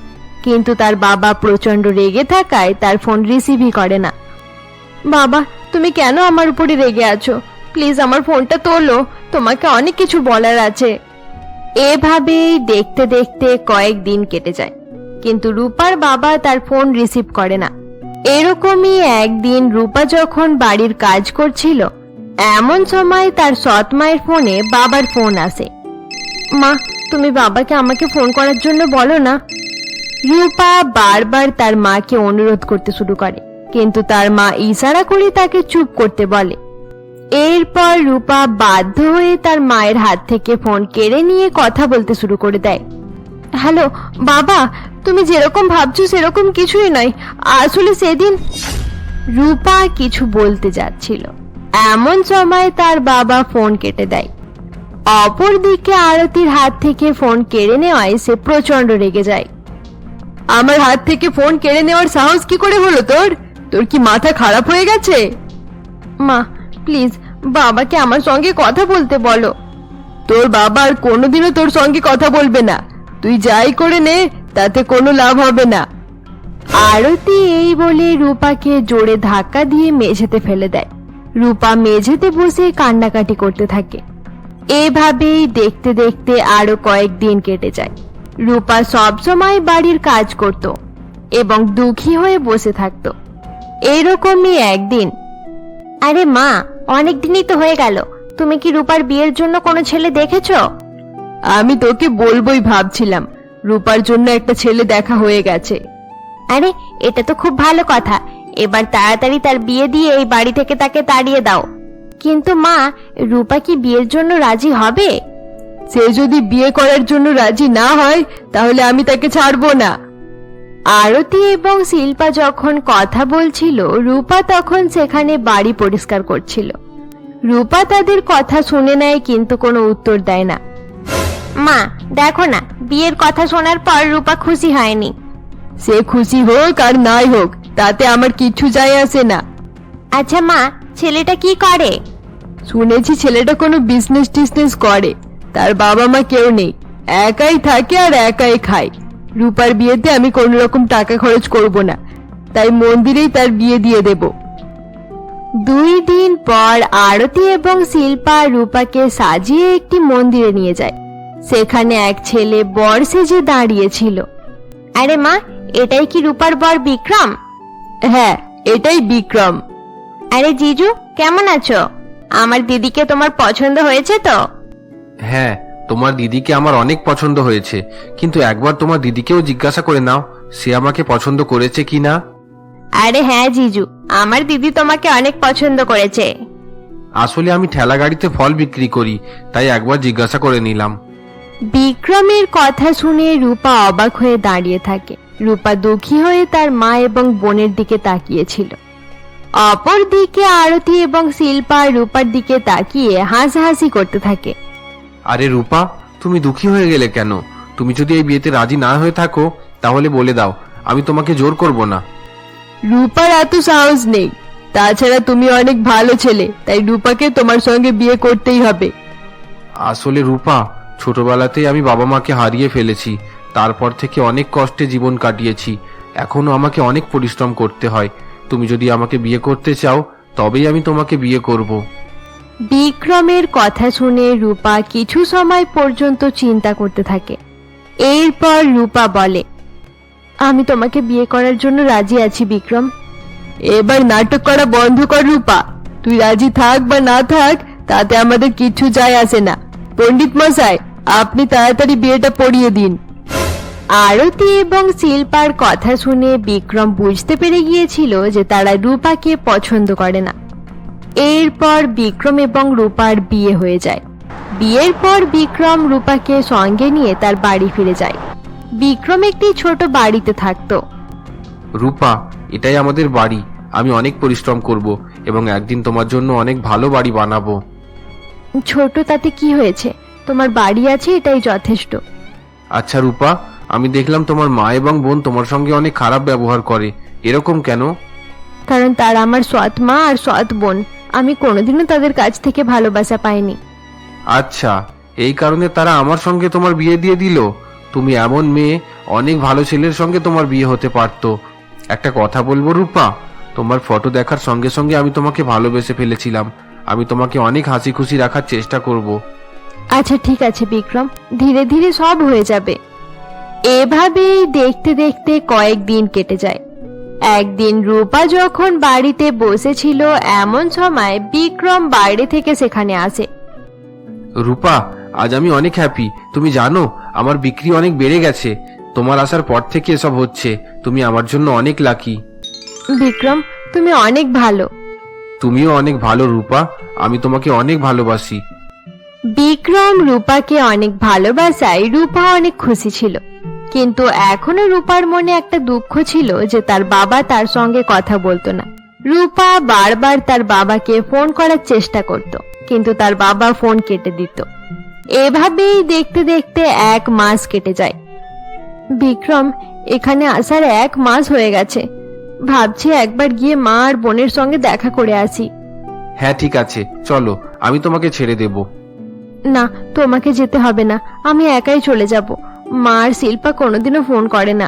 [SPEAKER 1] কিন্তু তার বাবা প্রচন্ড রেগে থাকায় তার ফোন রিসিভই করে না। বাবা তুমি কেন আমার উপরে রেগে আছো? প্লিজ আমার ফোনটা তোলো, তোমাকে অনেক কিছু বলার আছে। এভাবেই দেখতে দেখতে কয়েকদিন কেটে যায়, কিন্তু রূপার বাবা তার ফোন রিসিভ করে না। এরকমই একদিন রূপা যখন বাড়ির কাজ করছিল এমন সময় তার সৎ মায়ের ফোনে বাবার ফোন আসে। মা তুমি বাবাকে আমাকে ফোন করার জন্য বলো না। রূপা বারবার তার মাকে অনুরোধ করতে শুরু করে, কিন্তু তার মা ইশারা করে তাকে চুপ করতে বলে। এরপর রূপা বাধ্য হয়ে তার মায়ের হাত থেকে ফোন কেড়ে নিয়ে কথা বলতে শুরু করে দেয়। হ্যালো বাবা, তুমি যেরকম ভাবছো সেরকম কিছুই নয়, আসলে সেদিন। রূপা কিছু বলতে যাচ্ছিল এমন সময় তার বাবা ফোন কেটে দেয়। অপরদিকে আরতির হাত থেকে ফোন কেড়ে নেওয়ায় সে প্রচন্ড রেগে যায়।
[SPEAKER 2] আমার হাত থেকে ফোন কেড়ে নেওয়ার সাহস কি করে হলো তোর? তোর কি মাথা খারাপ হয়ে গেছে?
[SPEAKER 1] মা প্লিজ বাবাকে আমার সঙ্গে কথা বলতে বলো।
[SPEAKER 2] তোর বাবা আর কোনোদিনও তোর সঙ্গে কথা বলবে না। তুই যাই করে নে, তাতে কোনো লাভ হবে না।
[SPEAKER 1] আরতি এই বলে রূপাকে জোরে ধাক্কা দিয়ে মেঝেতে ফেলে দেয়। রূপা মেঝেতে বসে কান্নাকাটি করতে থাকে। এভাবেই দেখতে দেখতে আরো কয়েকদিন কেটে যায়। রূপা সবসময় বাড়ির কাজ করত এবং দুঃখী হয়ে বসে থাকত। এরকমই একদিন, আরে মা অনেক দিনই তো হয়ে গেল, তুমি কি রূপার বিয়ের জন্য কোনো ছেলে দেখেছো?
[SPEAKER 2] আমি তোকে বলবোই ভাবছিলাম, রূপার জন্য একটা ছেলে দেখা হয়ে গেছে।
[SPEAKER 1] আরে এটা তো খুব ভালো কথা, এবার তাড়াতাড়ি তার বিয়ে দিয়ে এই বাড়ি থেকে তাকে তাড়িয়ে দাও। কিন্তু মা রূপা কি বিয়ের জন্য রাজি হবে?
[SPEAKER 2] সে যদি বিয়ে করার জন্য রাজি না হয় তাহলে আমি তাকে ছাড়বো না।
[SPEAKER 1] আরতি এবং শিল্পা যখন কথা বলছিল রূপা তখন সেখানে বাড়ি পরিষ্কার করছিল। রূপা তাদের কথা শুনে নেয় কিন্তু কোনো উত্তর দেয় না। মা দেখো না, বিয়ের কথা শোনার পর রূপা খুশি হয়নি।
[SPEAKER 2] সে খুশি হোক আর নাই হোক তাতে আমার কিচ্ছু যায় আসে না।
[SPEAKER 1] আচ্ছা মা, ছেলেটা কি করে?
[SPEAKER 2] শুনেছি ছেলেটা কোনো বিজনেস টিজনেস করে। তার বাবা মা কেউ নেই, একাই থাকে আর একাই খায়। রূপার বিয়েতে আমি কোনো রকম টাকা খরচ করব না, তাই মন্দিরেই তার বিয়ে দিয়ে দেব।
[SPEAKER 1] 2 দিন পর আরতি এবং শিল্পা রূপাকে সাজিয়ে একটি মন্দিরে নিয়ে যায়। সেখানে এক ছেলে বর সেজে দাঁড়িয়েছিল। আরে মা, এটাই কি রূপার বর বিক্রম?
[SPEAKER 2] হ্যাঁ, এটাই বিক্রম।
[SPEAKER 1] আরে জিজু কেমন আছো? আমার দিদিকে তোমার পছন্দ হয়েছে তো?
[SPEAKER 4] হ্যাঁ, তোমার দিদিকে আমার অনেক পছন্দ হয়েছে, কিন্তু একবার তোমার দিদিকেও জিজ্ঞাসা করে নাও সে আমাকে পছন্দ করেছে কিনা।
[SPEAKER 1] আরে হ্যাঁ জিজু, আমার দিদি তোমাকে অনেক পছন্দ করেছে।
[SPEAKER 4] আসলে আমি ঠেলা গাড়িতে ফল বিক্রি করি, তাই একবার জিজ্ঞাসা করে নিলাম।
[SPEAKER 1] বিক্রমের কথা শুনে রূপা অবাক হয়ে দাঁড়িয়ে থাকে। রূপা দুঃখী হয়ে তার মা এবং বোনের দিকে তাকিয়েছিল। অপরদিকে আরতি এবং শিল্পা রূপার দিকে তাকিয়ে হাসাহাসি করতে থাকে।
[SPEAKER 4] আরে রূপা, তুমি দুঃখী হয়ে গেলে কেন? তুমি যদি এই বিয়েতে রাজি না হয়ে থাকো তাহলে বলে দাও, আমি তোমাকে জোর করব না।
[SPEAKER 2] রূপার এত সাহস নেই। তাছাড়া তুমি অনেক ভালো ছেলে, তাই রূপাকে তোমার সঙ্গে বিয়ে করতেই হবে।
[SPEAKER 4] আসলে রূপা, ছোটবেলাতেই আমি বাবা মাকে হারিয়ে ফেলেছি। তারপর থেকে অনেক কষ্টে জীবন কাটিয়েছি, এখনো আমাকে অনেক পরিশ্রম করতে হয়। তুমি যদি আমাকে বিয়ে করতে চাও তবেই আমি তোমাকে বিয়ে করব।
[SPEAKER 1] বিক্রমের কথা শুনে রূপা কিছু সময় পর্যন্ত চিন্তা করতে থাকে। এরপর রূপা বলে, আমি তোমাকে বিয়ে করার জন্য রাজি আছি বিক্রম।
[SPEAKER 2] এবার নাটক করা বন্ধ কর রূপা। তুই রাজি থাক বা না থাক তাতে আমাদের কিচ্ছু যায় আসে না। পণ্ডিত মশাই, আপনি তাড়াতাড়ি বিয়েটা পড়িয়ে দিন।
[SPEAKER 1] আরতি এবং শিল্পার কথা শুনে বিক্রম বুঝতে পেরে গিয়েছিল যে তারা রূপাকে পছন্দ করে না। এরপর বিক্রম এবং রূপার বিয়ে হয়ে যায়। বিয়ের পর বিক্রম রূপাকে সঙ্গে নিয়ে তার বাড়ি ফিরে যায়। বিক্রম একটি ছোট বাড়িতে থাকতো।
[SPEAKER 4] রূপা, এটাই আমাদের বাড়ি। আমি অনেক পরিশ্রম করব এবং একদিন তোমার জন্য অনেক ভালো বাড়ি বানাবো।
[SPEAKER 1] ছোট তাতে কি হয়েছে, তোমার বাড়ি আছে, এটাই যথেষ্ট।
[SPEAKER 4] আচ্ছা রূপা, আমি দেখলাম তোমার মা এবং বোন তোমার সঙ্গে অনেক খারাপ ব্যবহার করে, এরকম কেন?
[SPEAKER 1] কারণ তারা আমার সৎ মা আর সৎ বোন। আমি কোনোদিনও তাদের কাছ থেকে ভালোবাসা পাইনি।
[SPEAKER 4] আচ্ছা, এই কারণে তারা আমার সঙ্গে তোমার বিয়ে দিয়ে দিল? তুমি এমন মেয়ে, অনেক ভালো ছেলের সঙ্গে তোমার বিয়ে হতে পারতো। একটা কথা বলবো রূপা, তোমার ফটো দেখার সঙ্গে সঙ্গে আমি তোমাকে ভালোবেসে ফেলেছিলাম। আমি তোমাকে অনেক হাসি খুশি রাখার চেষ্টা করব।
[SPEAKER 1] আচ্ছা ঠিক আছে বিক্রম, ধীরে ধীরে সব হয়ে যাবে। এভাবেই দেখতে দেখতে কয়েকদিন কেটে যায়। একদিন রূপা যখন বাড়িতে বসেছিল এমন সময় বিক্রম বাইরে থেকে সেখানে আসে।
[SPEAKER 4] রূপা, আজ আমি অনেক হ্যাপি। তুমি জানো, আমার বিক্রি অনেক বেড়ে গেছে। তোমার আসার পর থেকে এসব হচ্ছে। তুমি আমার জন্য অনেক লাকি।
[SPEAKER 1] বিক্রম, তুমি অনেক ভালো।
[SPEAKER 4] তুমিও অনেক ভালো রূপা, আমি তোমাকে অনেক ভালোবাসি।
[SPEAKER 1] বিক্রম রূপাকে অনেক ভালোবাসায় রূপা অনেক খুশি ছিল। কিন্তু এখনো রূপার মনে একটা দুঃখ ছিল যে তার বাবা তার সঙ্গে কথা বলতো না। রূপা বারবার তার বাবাকে ফোন করার চেষ্টা করত, কিন্তু তার বাবা ফোন কেটে দিত। এভাবেই দেখতে দেখতে 1 মাস কেটে যায়। বিক্রম, এখানে আসার 1 মাস হয়ে গেছে। ভাবছি একবার গিয়ে মা আর বোনের সঙ্গে দেখা করে আসি।
[SPEAKER 4] হ্যাঁ ঠিক আছে, চলো, আমি তোমাকে ছেড়ে দেব।
[SPEAKER 1] না, তোমাকে যেতে হবে না, আমি একাই চলে যাব। মা আর শিল্পা কোনোদিনও ফোন করে না।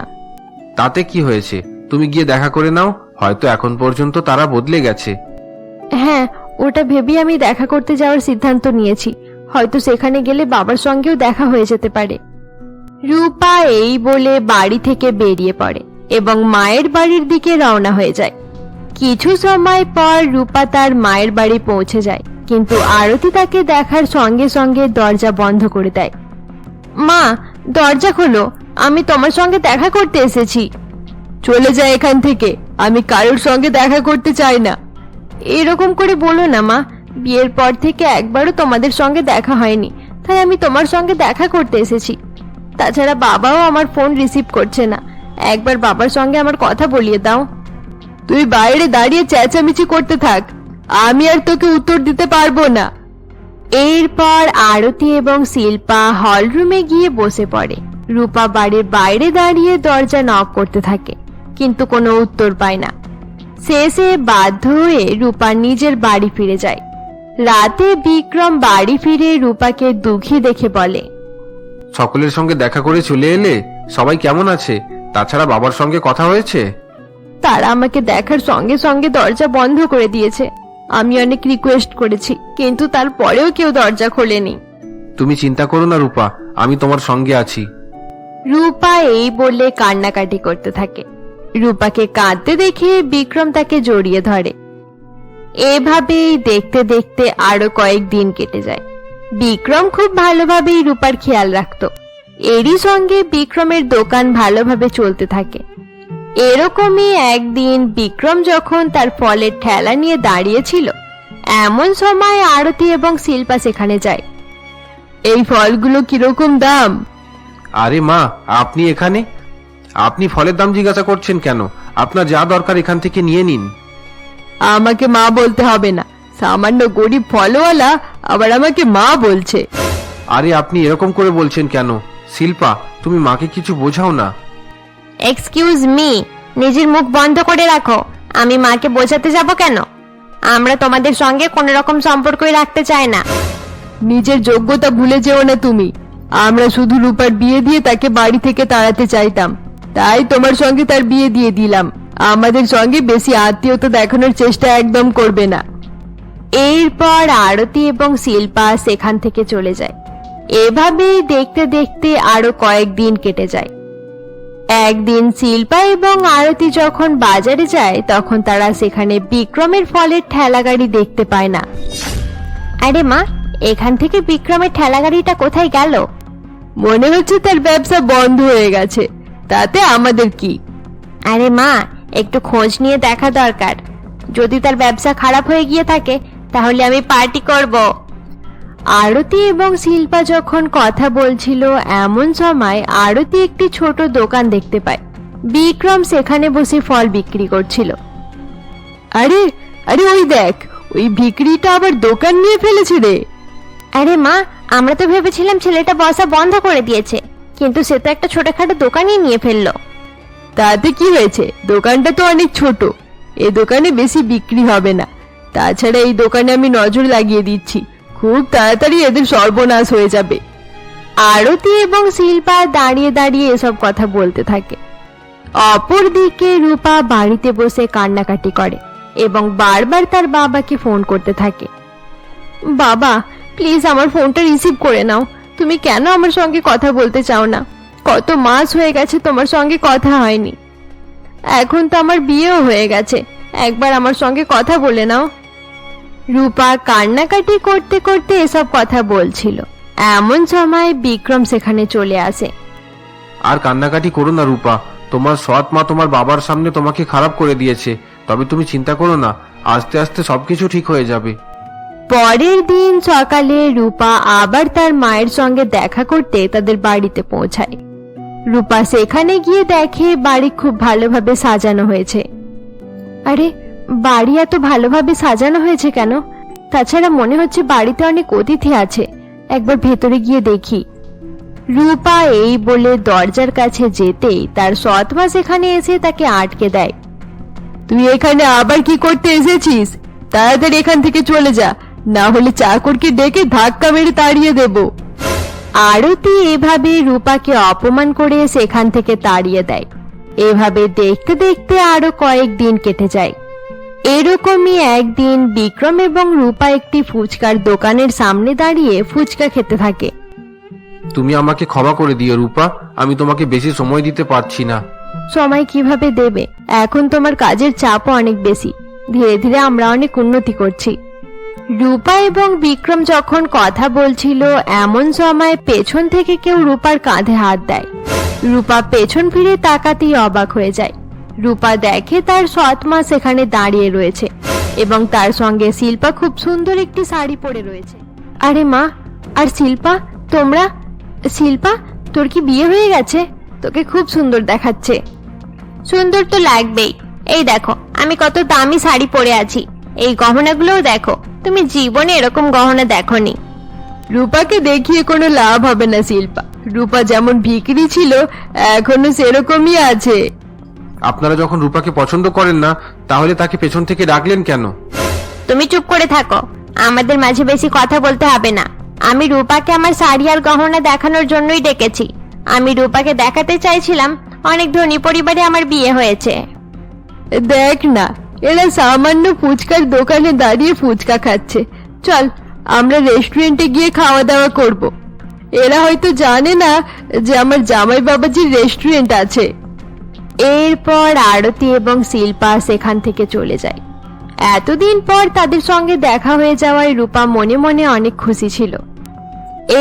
[SPEAKER 4] তাতে কি হয়েছে, তুমি গিয়ে দেখা করে নাও। হয়তো এখন পর্যন্ত তারা বদলে গেছে।
[SPEAKER 1] হ্যাঁ, ওটা ভেবেই আমি দেখা করতে যাওয়ার সিদ্ধান্ত নিয়েছি। হয়তো সেখানে গেলে বাবার সঙ্গেও দেখা হয়ে যেতে পারে। রূপা এই বলে বাড়ি থেকে বেরিয়ে পড়ে এবং মায়ের বাড়ির দিকে রওনা হয়ে যায়। কিছু সময় পর রূপা তার মায়ের বাড়ি পৌঁছে যায়, কিন্তু আরতি তাকে দেখার সঙ্গে সঙ্গে দরজা বন্ধ করে দেয়। মা, দরজা খোলো, আমি তোমার সঙ্গে দেখা করতে এসেছি।
[SPEAKER 2] চলে যায় এখান থেকে, আমি কারোর সঙ্গে দেখা করতে চাই না।
[SPEAKER 1] এরকম করে বলো না মা, বিয়ের পর থেকে একবারও তোমাদের সঙ্গে দেখা হয়নি, তাই আমি তোমার সঙ্গে দেখা করতে এসেছি। তাছাড়া বাবাও আমার ফোন রিসিভ করছে না। একবার বাবার সঙ্গে আমার কথা বলিয়ে দাও।
[SPEAKER 2] তুই বাইরে দাঁড়িয়ে চেঁচামেচি করতে থাক, আমি আর তোকে উত্তর দিতে পারবো না।
[SPEAKER 1] এরপর আরতি এবং শিল্পা হল রুমে গিয়ে বসে পড়ে। রূপা বাড়ির বাইরে দাঁড়িয়ে দরজা নক করতে থাকে, কিন্তু কোনো উত্তর পায় না। শেষে বাধ্য হয়ে রূপা নিজের বাড়ি ফিরে যায়। রাতে বিক্রম বাড়ি ফিরে রূপাকে দুঃখী দেখে বলে,
[SPEAKER 4] সকলের সঙ্গে দেখা করে চলে এলে? সবাই কেমন আছে? তাছাড়া বাবার সঙ্গে কথা হয়েছে?
[SPEAKER 1] তারা আমাকে দেখার সঙ্গে সঙ্গে দরজা বন্ধ করে দিয়েছে। আমি অনেক রিকোয়েস্ট করেছি, কিন্তু তারপরেও কেউ দরজা খোলেনি।
[SPEAKER 4] তুমি চিন্তা করো না রূপা, আমি তোমার সঙ্গে আছি।
[SPEAKER 1] রূপা এই বলে কান্নাকাটি করতে থাকে। রূপাকে কাঁদতে দেখে বিক্রম তাকে জড়িয়ে ধরে। এভাবেই দেখতে দেখতে আরো কয়েকদিন কেটে যায়। বিক্রম খুব ভালোভাবেই রূপার খেয়াল রাখতো। এরই সঙ্গে বিক্রমের দোকান ভালোভাবে চলতে থাকে। এরকমই একদিন বিক্রম যখন তার ফলের ঠেলা নিয়ে দাঁড়িয়েছিল, এমন সময় আরতি এবং শিল্পা সেখানে যায়।
[SPEAKER 2] এই ফলগুলো কিরকম দাম?
[SPEAKER 4] আরে মা, আপনি এখানে? আপনি ফলের দাম জিজ্ঞাসা করছেন কেন? আপনার যা দরকার এখান থেকে নিয়ে নিন।
[SPEAKER 2] আমাকে মা বলতে হবে না, সামান্য গরিব ফলওয়ালা আবার আমাকে মা বলছে।
[SPEAKER 4] আরে আপনি এরকম করে বলছেন কেন? শিল্পা, তুমি মাকে কিছু বোঝাও না।
[SPEAKER 1] এক্সকিউজ মি, নিজের মুখ বন্ধ করে রাখো। আমি মাকে বোঝাতে যাব কেন? আমরা তোমাদের সঙ্গে কোনো রকম সম্পর্কই রাখতে চাই না।
[SPEAKER 2] নিজের যোগ্যতা ভুলে যেও না তুমি। আমরা শুধু রূপার বিয়ে দিয়ে তাকে বাড়ি থেকে তাড়াতে চাইতাম, তাই তোমার সঙ্গে তার বিয়ে দিয়ে দিলাম। আমাদের সঙ্গে বেশি আত্মীয়তা দেখানোর চেষ্টা একদম করবে না।
[SPEAKER 1] এরপর আরতি এবং শিল্পা সেখান থেকে চলে যায়। এভাবেই দেখতে দেখতে আরো কয়েকদিন কেটে যায়। একদিন শিল্পা এবং আরতি যখন বাজারে যায়, তখন তারা সেখানে বিক্রমের ফলের ঠেলা গাড়ি দেখতে পায় না। আরে মা, এখান থেকে বিক্রমের ঠেলাগাড়িটা কোথায় গেল?
[SPEAKER 2] মনে হচ্ছে তার ব্যবসা বন্ধ হয়ে গেছে, তাতে আমাদের কি?
[SPEAKER 1] আরে মা, একটু খোঁজ নিয়ে দেখা দরকার। যদি তার ব্যবসা খারাপ হয়ে গিয়ে থাকে তাহলে আমি পার্টি করব। আরতি এবং শিল্পা যখন কথা বলছিল এমন সময় আরতি একটি ছোট দোকান দেখতে পায়। বিক্রম সেখানে বসে ফল বিক্রি করছিল।
[SPEAKER 2] আরে আরে ওই দেখ, ওই ভিখিরিটা আবার দোকান নিয়ে ফেলেছে রে।
[SPEAKER 1] আরে মা, আমরা তো ভেবেছিলাম ছেলেটা বসা বন্ধ করে দিয়েছে, কিন্তু সে তো একটা ছোটখাটো দোকানই নিয়ে ফেললো।
[SPEAKER 2] তাতে কি হয়েছে, দোকানটা তো অনেক ছোট, এই দোকানে বেশি বিক্রি হবে না। তাছাড়া এই দোকানে আমি নজর লাগিয়ে দিচ্ছি, খুব তাড়াতাড়ি এদের সর্বনাশ হয়ে যাবে।
[SPEAKER 1] আরতি এবং শিল্পা দাঁড়িয়ে দাঁড়িয়ে এসব কথা বলতে থাকে। অপরদিকে রূপা বাড়িতে বসে কান্নাকাটি করে এবং বারবার তার বাবাকে ফোন করতে থাকে। বাবা, প্লিজ আমার ফোনটা রিসিভ করে নাও। তুমি কেন আমার সঙ্গে কথা বলতে চাও না? কত মাস হয়ে গেছে তোমার সঙ্গে কথা হয়নি। এখন তো আমার বিয়েও হয়ে গেছে, একবার আমার সঙ্গে কথা বলে নাও। রূপা কান্নাকাটি করতে করতে এসব কথা বলছিল। এমন সময় বিক্রম সেখানে চলে আসে।
[SPEAKER 4] আর কান্নাকাটি করো না রূপা, তোমার সৎ মা তোমার বাবার সামনে তোমাকে খারাপ করে দিয়েছে। তবে তুমি চিন্তা করো না, আস্তে আস্তে সবকিছু ঠিক হয়ে যাবে।
[SPEAKER 1] পরের দিন সকালে রূপা আবার তার মায়ের সঙ্গে দেখা করতে তাদের বাড়িতে পৌঁছায়। রূপা সেখানে গিয়ে দেখে বাড়ি খুব ভালোভাবে সাজানো হয়েছে। আরে, বাড়ি এত ভালোভাবে সাজানো হয়েছে কেন? তাছাড়া মনে হচ্ছে বাড়িতে অনেক অতিথি আছে, একবার ভেতরে গিয়ে দেখি। রূপা এই বলে দরজার কাছে যেতেই তার সৎ মা সেখানে এসে তাকে আটকে দেয়।
[SPEAKER 2] তুই এখানে আবার কি করতে এসেছিস? তাড়াতাড়ি এখান থেকে চলে যা, না হলে চাকরকে ডেকে ধাক্কা মেরে তাড়িয়ে দেব।
[SPEAKER 1] আরতি এভাবে রূপাকে অপমান করে সেখান থেকে তাড়িয়ে দেয়। এভাবে দেখতে দেখতে আরো কয়েকদিন কেটে যায়। এরকমই একদিন বিক্রম এবং রূপা একটি ফুচকার দোকানের সামনে দাঁড়িয়ে ফুচকা খেতে থাকে।
[SPEAKER 4] তুমি আমাকে ক্ষমা করে দিও রূপা, আমি তোমাকে বেশি সময় দিতে পারছি না।
[SPEAKER 1] সময় কিভাবে দেবে? এখন তোমার কাজের চাপও অনেক বেশি। ধীরে ধীরে আমরা অনেক উন্নতি করছি। রূপা এবং বিক্রম যখন কথা বলছিল এমন সময় পেছন থেকে কেউ রূপার কাঁধে হাত দেয়। রূপা পেছন ফিরে তাকাতেই অবাক হয়ে যায়। রূপা দেখে তার সৎ মা সেখানে দাঁড়িয়ে রয়েছে এবং তার সঙ্গে শিল্পা খুব সুন্দর একটি শাড়ি পরে রয়েছে। আরে মা, আর শিল্পা, তোমরা? শিল্পা, তোর কি বিয়ে হয়ে গেছে? তোকে খুব সুন্দর দেখাচ্ছে। সুন্দর তো লাগবেই। এই দেখো, আমি কত দামি শাড়ি পরে আছি। এই গহনাগুলোও দেখো, তুমি জীবনে এরকম গহনা দেখোনি।
[SPEAKER 2] রূপাকে দেখিয়ে কোনো লাভ হবে না শিল্পা, রূপা যেমন ভিখিরি ছিল এখনো সেরকমই আছে।
[SPEAKER 4] আপনারা যখন রূপাকে পছন্দ করেন না, তাহলে তাকে পেছন থেকে ডাকলেন কেন?
[SPEAKER 1] তুমি চুপ করে থাকো, আমাদের মাঝে বেশি কথা বলতে হবে না। আমি রূপাকে আমার শাড়ি আর গহনা দেখানোর জন্যই ডেকেছি। আমি রূপাকে দেখাতে চাইছিলাম অনেক ধনী পরিবারে আমার বিয়ে হয়েছে।
[SPEAKER 2] দেখ না, এরা সামান্য ফুচকার দোকানে দাঁড়িয়ে ফুচকা খাচ্ছে। চল, আমরা রেস্টুরেন্টে গিয়ে খাওয়া দাওয়া করব। এরা হয়তো জানে না যে আমার জামাই বাবাজির রেস্টুরেন্ট আছে।
[SPEAKER 1] এরপর আরতি এবং শিল্পা সেখান থেকে চলে যায়। এতদিন পর তাদের সঙ্গে দেখা হয়ে যাওয়ায় রূপা মনে মনে অনেক খুশি ছিল।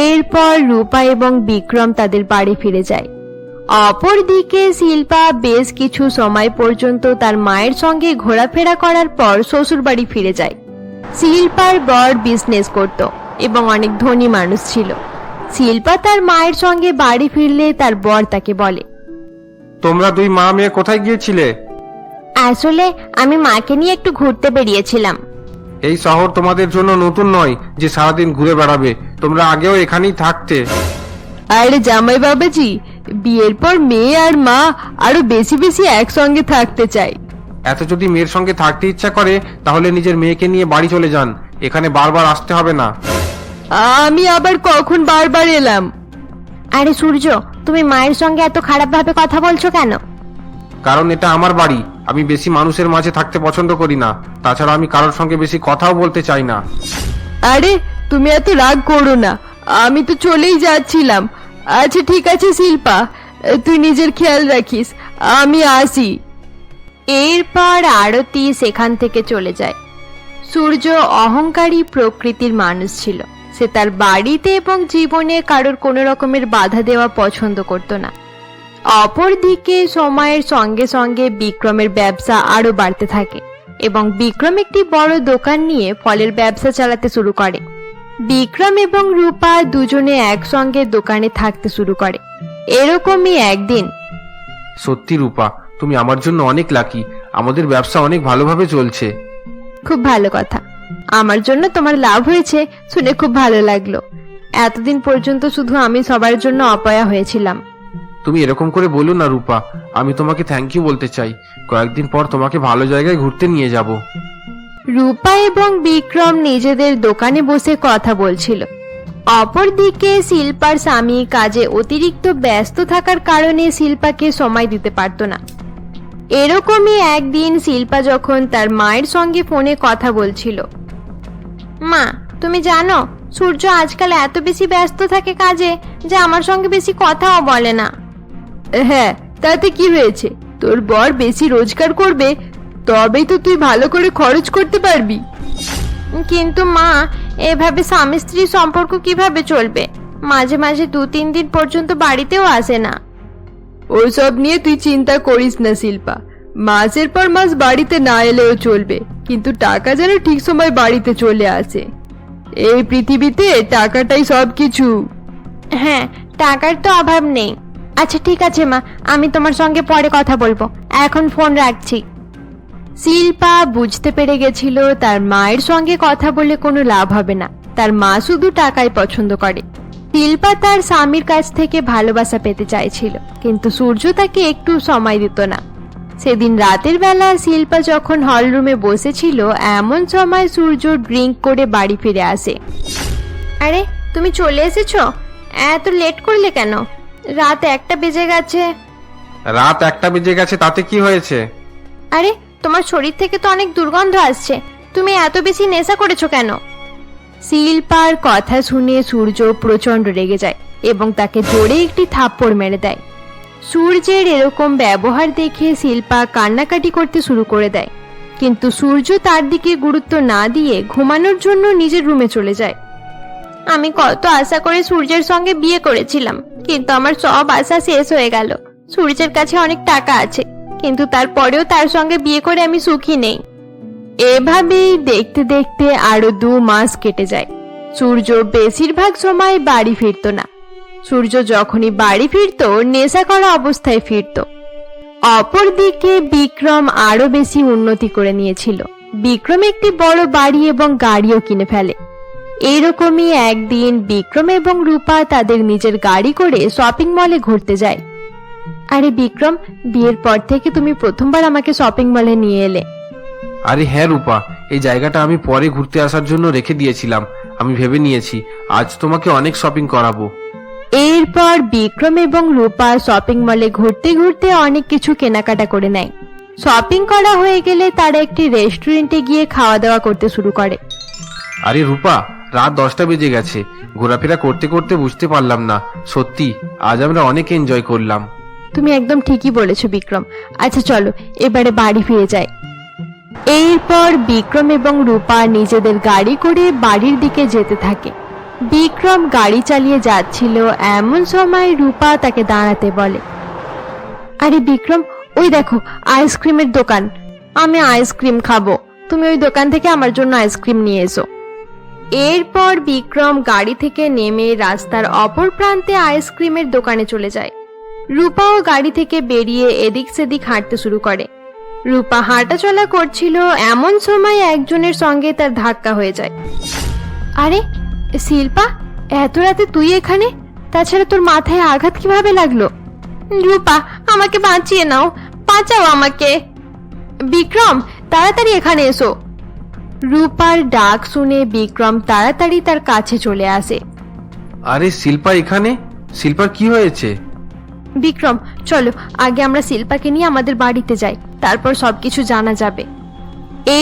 [SPEAKER 1] এরপর রূপা এবং বিক্রম তাদের বাড়ি ফিরে যায়। অপরদিকে শিল্পা বেশ কিছু সময় পর্যন্ত তার মায়ের সঙ্গে ঘোরাফেরা করার পর শ্বশুর বাড়ি ফিরে যায়। শিল্পার বর বিজনেস করত এবং অনেক ধনী মানুষ ছিল। শিল্পা তার মায়ের সঙ্গে বাড়ি ফিরলে তার বর তাকে বলে,
[SPEAKER 4] তোমরা দুই মা মেয়ে কোথায় গিয়েছিলে?
[SPEAKER 1] আসলে আমি মাকে নিয়ে একটু ঘুরতে বেরিয়েছিলাম।
[SPEAKER 4] এই শহর তোমাদের জন্য নতুন নয় যে সারাদিন ঘুরে বেড়াবে, তোমরা আগেও এখানেই থাকতে।
[SPEAKER 2] আরে জামাই বাবাজি, বিয়ের পর মেয়ে আর মা আরো বেশি বেশি একসঙ্গে থাকতে চাই।
[SPEAKER 4] এত যদি মেয়ের সঙ্গে থাকতে ইচ্ছা করে তাহলে নিজের মেয়েকে নিয়ে বাড়ি চলে যান, এখানে বারবার আসতে হবে না।
[SPEAKER 2] আমি আবার কখন বারবার এলাম?
[SPEAKER 1] আরে সূর্য, তুমি মায়ের সঙ্গে এত খারাপ ভাবে কথা বলছো কেন?
[SPEAKER 4] কারণ এটা আমার বাড়ি, আমি বেশি মানুষের মাঝে থাকতে পছন্দ করি না। তাছাড়া আমি কারোর সঙ্গে বেশি কথাও বলতে চাই না।
[SPEAKER 2] আরে তুমি এত রাগ করো না, আমি তো চলেই যাচ্ছিলাম। আচ্ছা ঠিক আছে শিল্পা, তুই নিজের খেয়াল রাখিস, আমি আসি।
[SPEAKER 1] এরপর আরতি সেখান থেকে চলে যায়। সূর্য অহংকারী প্রকৃতির মানুষ ছিল। সে তার বাড়িতে এবং জীবনে কারোর কোনো রকমের বাধা দেওয়া পছন্দ করত না। অপরদিকে সময়ের সঙ্গে সঙ্গে বিক্রমের ব্যবসা আরো বাড়তে থাকে এবং বিক্রম একটি বড় দোকান নিয়ে ফলের ব্যবসা চালাতে শুরু করে। বিক্রম এবং রূপা দুজনে একসঙ্গে দোকানে থাকতে শুরু করে। এরকমই একদিন,
[SPEAKER 4] সত্যি রূপা, তুমি আমার জন্য অনেক লাকি। আমাদের ব্যবসা অনেক ভালোভাবে চলছে।
[SPEAKER 1] খুব ভালো কথা, আমার জন্য তোমার লাভ হয়েছে শুনে খুব ভালো লাগলো। এতদিন পর্যন্ত শুধু আমি সবার জন্য অপয়া হয়েছিলাম।
[SPEAKER 4] তুমি এরকম করে বলো না রূপা, আমি তোমাকে থ্যাংক ইউ বলতে চাই। কয়েকদিন পর তোমাকে ভালো জায়গায় ঘুরতে নিয়ে যাব।
[SPEAKER 1] রূপা এবং বিক্রম নিজেদের দোকানে বসে কথা বলছিল। অপরদিকে শিল্পার স্বামী কাজে অতিরিক্ত ব্যস্ত থাকার কারণে শিল্পাকে সময় দিতে পারত না। এরকমই একদিন শিল্পা যখন তার মায়ের সঙ্গে ফোনে কথা বলছিল, মা তুমি জানো সূর্য আজকাল এত বেশি ব্যস্ত থাকে কাজে যে আমার সঙ্গে বেশি কথাও বলে না।
[SPEAKER 2] হ্যাঁ, তাতে কি হয়েছে? তোর বর বেশি রোজগার করবে, তবেই তো তুই ভালো করে খরচ করতে পারবি।
[SPEAKER 1] কিন্তু মা, এভাবে স্বামী স্ত্রীর সম্পর্ক কিভাবে চলবে? মাঝে মাঝে 2-3 দিন পর্যন্ত বাড়িতেও আসে না।
[SPEAKER 2] ওসব নিয়ে তুই চিন্তা করিস না শিল্পা, মাসের পর মাস বাড়িতে না এলেও চলবে, কিন্তু টাকা যেন ঠিক সময় বাড়িতে চলে আসে। এই পৃথিবীতে টাকাটাই সবকিছু।
[SPEAKER 1] হ্যাঁ, টাকার তো অভাব নেই। আচ্ছা ঠিক আছে মা, আমি তোমার সঙ্গে পরে কথা বলবো, এখন ফোন রাখছি। শিল্পা বুঝতে পেরে গেছিল তার মায়ের সঙ্গে কথা বলে কোনো লাভ হবে না, তার মা শুধু টাকাই পছন্দ করে। শিল্পা তার স্বামীর কাছ থেকে ভালোবাসা পেতে চাইছিল, কিন্তু সূর্য তাকে একটু সময় দিত না। সেদিন রাতের বেলা শিল্পা যখন হলরুমে বসেছিল, এমন সময় সূর্য ড্রিঙ্ক করে বাড়ি ফিরে আসে। আরে তুমি চলে এসেছো? এত লেট করলে কেন? রাত 1টা বেজে গেছে।
[SPEAKER 4] রাত 1টা বেজে গেছে, তাতে কি হয়েছে?
[SPEAKER 1] আরে তোমার শরীর থেকে তো অনেক দুর্গন্ধ আসছে, তুমি এত বেশি নেশা করেছো কেন? শিল্পার কথা শুনে সূর্য প্রচন্ড রেগে যায় এবং তাকে জোরে একটি থাপ্পড় মেরে দেয়। সূর্যের এরকম ব্যবহার দেখে শিল্পা কান্নাকাটি করতে শুরু করে দেয়, কিন্তু সূর্য তার দিকে গুরুত্ব না দিয়ে ঘুমানোর জন্য নিজের রুমে চলে যায়। আমি কত আশা করে সূর্যের সঙ্গে বিয়ে করেছিলাম, কিন্তু আমার সব আশা শেষ হয়ে গেল। সূর্যের কাছে অনেক টাকা আছে, কিন্তু তারপরেও তার সঙ্গে বিয়ে করে আমি সুখী নেই। এভাবেই দেখতে দেখতে আরো 2 মাস কেটে যায়। সূর্য বেশিরভাগ সময় বাড়ি ফিরতো না। সূর্য যখনই বাড়ি ফিরতো, নেশা করা অবস্থায় ফিরতো। অপরদিকে বিক্রম আরো বেশি উন্নতি করে নিয়েছিল। বিক্রম একটি বড় বাড়ি এবং গাড়িও কিনে ফেলে। এইরকমই একদিন বিক্রম এবং রূপা তাদের নিজের গাড়ি করে শপিং মলে ঘুরতে যায়। আরে বিক্রম, বিয়ের পর থেকে তুমি প্রথমবার আমাকে শপিং মলে নিয়ে এলে।
[SPEAKER 4] আরে হ্যাঁ রূপা, এই জায়গাটা আমি পরে ঘুরতে আসার জন্য রেখে দিয়েছিলাম। আমি ভেবে নিয়েছি আজ তোমাকে অনেক শপিং করাবো।
[SPEAKER 1] এরপর বিক্রম এবং রূপা শপিং মলে ঘুরতে ঘুরতে অনেক কিছু কেনাকাটা করে নেয়। শপিং করা হয়ে গেলে তারা একটি রেস্টুরেন্টে গিয়ে খাওয়া দাওয়া করতে শুরু করে।
[SPEAKER 4] আরে রূপা, রাত 10টা বেজে গেছে, ঘোরাফেরা করতে করতে বুঝতে পারলাম না। সত্যি আজ আমরা অনেক এনজয় করলাম।
[SPEAKER 1] তুমি একদম ঠিকই বলেছো বিক্রম। আচ্ছা চলো এবারে বাড়ি ফিরে যাই। এরপর বিক্রম এবং রূপা নিজেদের গাড়ি করে বাড়ির দিকে যেতে থাকে। বিক্রম গাড়ি চালিয়ে যাচ্ছিল, এমন সময় রূপা তাকে দাঁড়াতে বলে। আরে বিক্রম, ওই দেখো আইসক্রিমের দোকান, আমি আইসক্রিম খাবো, তুমি ওই দোকান থেকে আমার জন্য আইসক্রিম নিয়ে এসো। এরপর বিক্রম গাড়ি থেকে নেমে রাস্তার অপর প্রান্তে আইসক্রিমের দোকানে চলে যায়। রূপাও গাড়ি থেকে বেরিয়ে এদিক সেদিক হাঁটতে শুরু করে। রূপা হাঁটাচলা করছিল, এমন সময় একজনের সঙ্গে তার ধাক্কা হয়ে যায়। আরে শিল্পা, এত রাতে তুই এখানে? তাছাড়া তোর মাথায় আঘাত কিভাবে লাগলো? রূপা, আমাকে বাঁচিয়ে নাও, বাঁচাও আমাকে। বিক্রম, তাড়াতাড়ি এখানে এসো। রূপার ডাক শুনে বিক্রম তাড়াতাড়ি তার কাছে চলে আসে।
[SPEAKER 4] আরে শিল্পা এখানে? শিল্পার কি হয়েছে?
[SPEAKER 1] বিক্রম চলো, আগে আমরা শিল্পাকে নিয়ে আমাদের বাড়িতে যাই, তারপর সবকিছু জানা যাবে।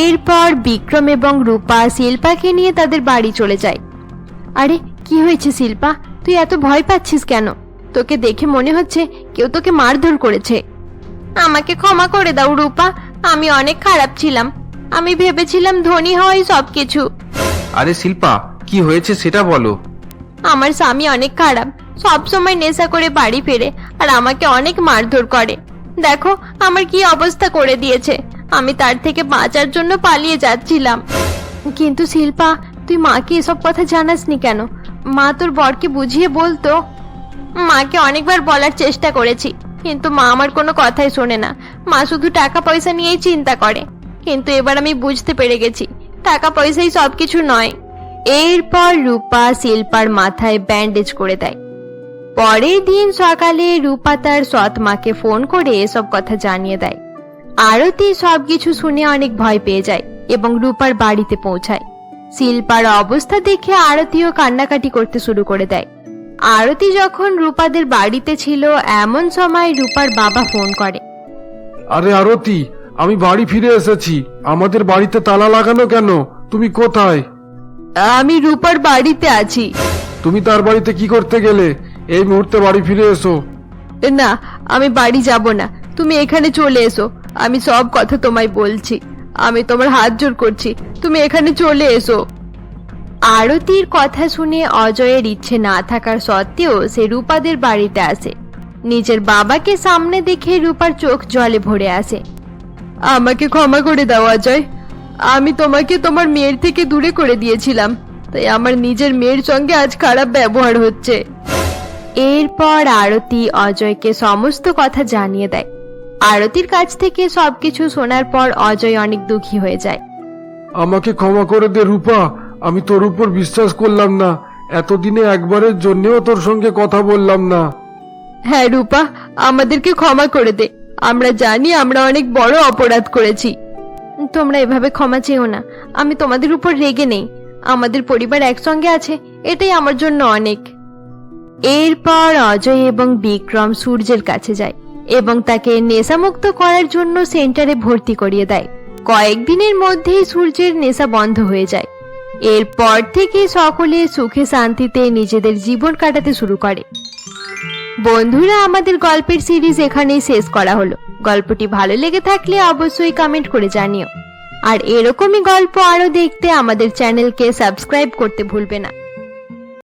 [SPEAKER 1] এরপর বিক্রম এবং রূপা শিল্পাকে নিয়ে তাদের বাড়ি চলে যায়। আরে কি হয়েছে শিল্পা, তুই এত ভয় পাচ্ছিস কেন? তোকে দেখে মনে হচ্ছে কেউ তোকে মারধর করেছে। আমাকে ক্ষমা করে দাও রূপা, আমি অনেক খারাপ ছিলাম। আমি ভেবেছিলাম ধনী হওয়াই সবকিছু।
[SPEAKER 4] আরে শিল্পা, কি হয়েছে সেটা বলো।
[SPEAKER 1] আমার স্বামী অনেক খারাপ, সব সময় নেশা করে বাড়ি ফেরে আর আমাকে অনেক মারধর করে। দেখো আমার কি অবস্থা করে দিয়েছে। আমি তার থেকে বাঁচার জন্য পালিয়ে যাচ্ছিলাম। কিন্তু শিল্পা, তুই মাকে এসব কথা জানাসনি কেন? মা তোর বরকে বুঝিয়ে বলতো। মাকে অনেকবার বলার চেষ্টা করেছি, কিন্তু মা আমার কোনো কথাই শোনে না। মা শুধু টাকা পয়সা নিয়েই চিন্তা করে। কিন্তু এবার আমি বুঝতে পেরে গেছি টাকা পয়সাই সবকিছু নয়। এরপর রূপা শিল্পার মাথায় ব্যান্ডেজ করে দেয়। পরের দিন সকালে রূপা তার সৎ মাকে ফোন করে এসব কথা জানিয়ে দেয়। আরতি সবকিছু শুনে অনেক ভয় পেয়ে যায় এবং রূপার বাড়িতে পৌঁছায়। শিল্পার অবস্থা দেখে আরতিও কান্নাকাটি করতে শুরু করে দেয়। আরতি যখন রূপাদের বাড়িতে ছিল এমন সময় রূপার বাবা ফোন করে।
[SPEAKER 3] আরে আরতি, আমি বাড়ি ফিরে এসেছি। আমাদের বাড়িতে তালা লাগানো কেন? তুমি কোথায়?
[SPEAKER 2] আমি রূপার বাড়িতে আছি।
[SPEAKER 3] তুমি তার বাড়িতে কি করতে গেলে? এই মুহূর্তে বাড়ি ফিরে এসো।
[SPEAKER 2] না, আমি বাড়ি যাব না, তুমি এখানে চলে এসো। আমি সব কথা তোমায় বলছি। আমি তোমার হাত জোড় করছি, তুমি এখানে চলে এসো।
[SPEAKER 1] আরতির কথা শুনে অজয়ের ইচ্ছে না থাকার সত্ত্বেও সে রূপাদের বাড়িতে আসে। নিজের বাবাকে সামনে দেখে রূপার চোখ জলে ভরে আসে।
[SPEAKER 2] আমাকে ক্ষমা করে দাও অজয়। আমি তোমাকে তোমার মেয়ের থেকে দূরে করে দিয়েছিলাম, তাই আমার নিজের মেয়ের সঙ্গে আজ খারাপ ব্যবহার হচ্ছে।
[SPEAKER 1] এরপর আরতি অজয়কে সমস্ত কথা জানিয়ে দেয়। আরতির কাছ থেকে সবকিছু শোনার পর অজয় অনেক দুঃখী হয়ে যায়।
[SPEAKER 3] আমাকে ক্ষমা করে দে রূপা, আমি তোর উপর বিশ্বাস করলাম না। এতদিনে একবারের জন্যও তোর সঙ্গে কথা বললাম না।
[SPEAKER 2] হ্যাঁ রূপা, আমাদেরকে ক্ষমা করে দে। আমরা জানি আমরা অনেক বড় অপরাধ করেছি।
[SPEAKER 1] তোমরা এভাবে ক্ষমা চেও না, আমি তোমাদের উপর রেগে নেই। আমাদের পরিবার একসঙ্গে আছে, এটাই আমার জন্য অনেক। এরপর অজয় এবং বিক্রম সূর্যের কাছে যায় এবং তাকে নেশামুক্ত করার জন্য সেন্টারে ভর্তি করিয়ে দেয়। কয়েকদিনের মধ্যেই সূর্যের নেশা বন্ধ হয়ে যায়। এরপর থেকে সকলে সুখে শান্তিতে নিজেদের জীবন কাটাতে শুরু করে। বন্ধুরা, আমাদের গল্পের সিরিজ এখানেই শেষ করা হলো। গল্পটি ভালো লেগে থাকলে অবশ্যই কমেন্ট করে জানিও। আর এরকমই গল্প আরো দেখতে আমাদের চ্যানেলকে সাবস্ক্রাইব করতে ভুলবে না।